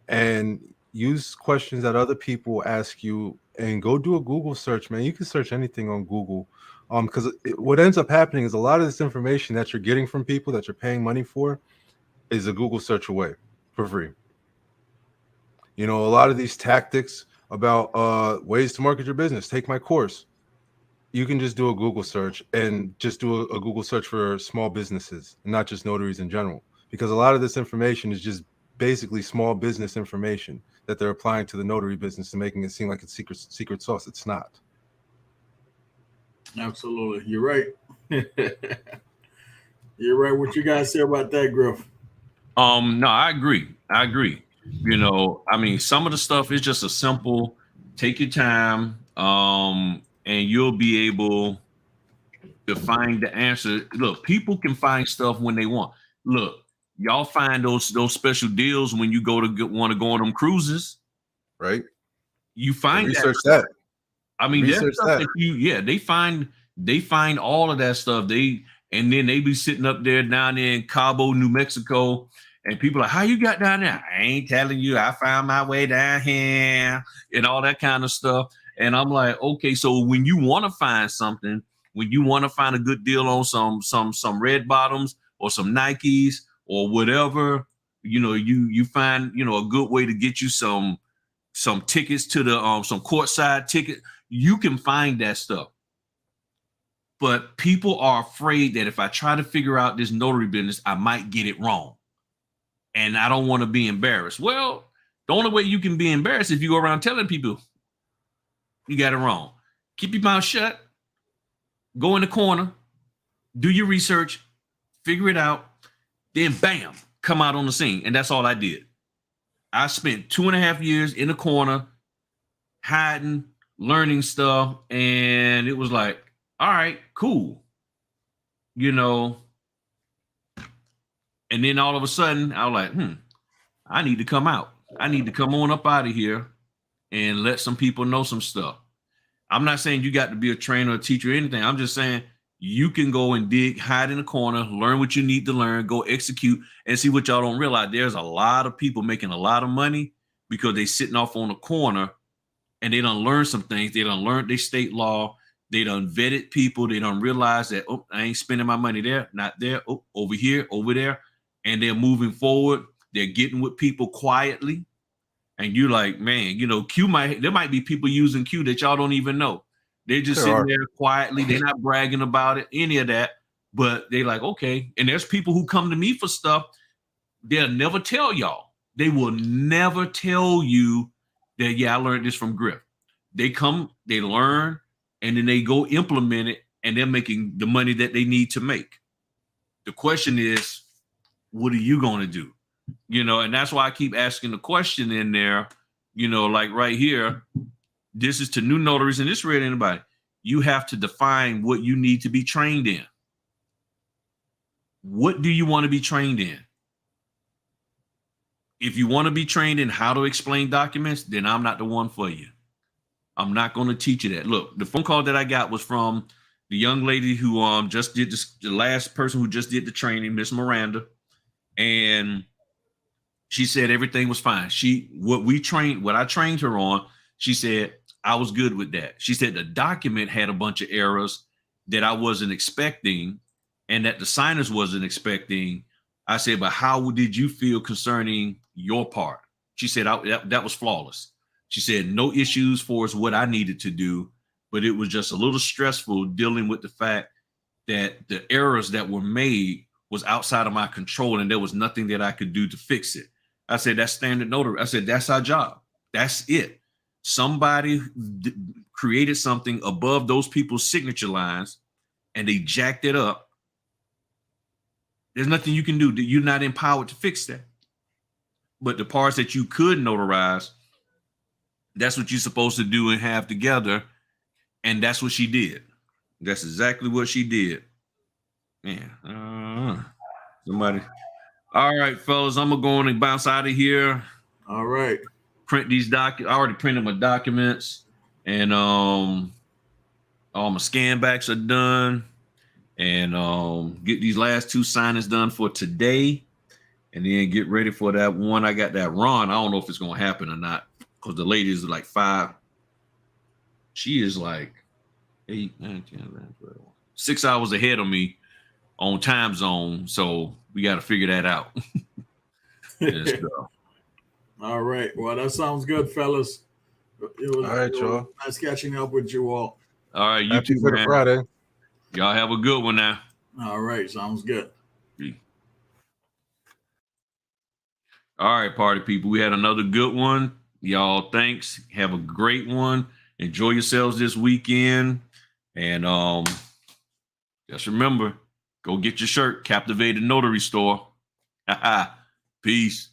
and use questions that other people ask you and go do a Google search, man. You can search anything on Google. Because what ends up happening is a lot of this information that you're getting from people that you're paying money for is a Google search away for free. You know, a lot of these tactics about ways to market your business, take my course. You can just do a Google search and just do a Google search for small businesses, and not just notaries in general, because a lot of this information is just basically small business information that they're applying to the notary business and making it seem like it's secret sauce. It's not. Absolutely. You're right. You're right. What you guys say about that, Griff? No, I agree. You know, I mean, some of the stuff is just a simple, take your time, and you'll be able to find the answer. Look, people can find stuff when they want. Look, y'all find those special deals when you want to go on them cruises, right? You find research that. I mean, research that they find all of that stuff. And then they be sitting up there down there in Cabo, New Mexico. And people are like, how you got down there? I ain't telling you. I found my way down here and all that kind of stuff. And I'm like, okay, so when you want to find something, when you want to find a good deal on some red bottoms or some Nikes or whatever, you find, a good way to get you some tickets to the some courtside ticket. You can find that stuff. But people are afraid that if I try to figure out this notary business, I might get it wrong. And I don't want to be embarrassed. Well, the only way you can be embarrassed if you go around telling people you got it wrong. Keep your mouth shut. Go in the corner. Do your research. Figure it out. Then bam, come out on the scene. And that's all I did. I spent 2.5 years in the corner, hiding, learning stuff. And it was like, all right, cool. And then all of a sudden, I was like, I need to come out. I need to come on up out of here and let some people know some stuff. I'm not saying you got to be a trainer or teacher or anything. I'm just saying you can go and dig, hide in a corner, learn what you need to learn, go execute, and see what y'all don't realize. There's a lot of people making a lot of money because they sitting off on the corner and they done learn some things. They done learned their state law. They done vetted people. They done realized that, oh, I ain't spending my money there, not there, oh, over here, over there. And they're moving forward. They're getting with people quietly. And you're like, man, you know, there might be people using Q that y'all don't even know. They're just sitting there quietly. They're not bragging about it, any of that. But they like, okay. And there's people who come to me for stuff. They'll never tell y'all. They will never tell you that, yeah, I learned this from Griff. They come, they learn, and then they go implement it, and they're making the money that they need to make. The question is, what are you going to do? You know, and that's why I keep asking the question in there, you know, like right here, this is to new notaries, and this read anybody. You have to define what you need to be trained in. What do you want to be trained in? If you want to be trained in how to explain documents, then I'm not the one for you. I'm not going to teach you that. Look, the phone call that I got was from the young lady who just did this, the last person who just did the training, Miss Miranda, and she said everything was fine. What I trained her on, she said I was good with that. She said the document had a bunch of errors that I wasn't expecting and that the signers wasn't expecting. I said, but how did you feel concerning your part? She said that was flawless. She said no issues for us what I needed to do, but it was just a little stressful dealing with the fact that the errors that were made was outside of my control and there was nothing that I could do to fix it. I said, that's standard notary. I said, that's our job. That's it. Somebody created something above those people's signature lines and they jacked it up. There's nothing you can do. You're not empowered to fix that. But the parts that you could notarize, that's what you're supposed to do and have together. And that's what she did. That's exactly what she did. Man, somebody. All right, fellas, I'm going to go on and bounce out of here. All right. Print these documents. I already printed my documents. And all my scan backs are done. And get these last 2 signings done for today. And then get ready for that one. I got that run. I don't know if it's going to happen or not. Because the lady is like 5. She is like 8, 9, 10, 11, 12. 6 hours ahead of me on time zone. So we got to figure that out. All right. Well, that sounds good, fellas. It was, all right, y'all. Nice catching up with you all. All right. You Happy too, Fritter Friday. Y'all have a good one now. All right. Sounds good. All right, party people. We had another good one. Y'all, thanks. Have a great one. Enjoy yourselves this weekend. And just remember, go get your shirt, Captivated Notary Store. Peace.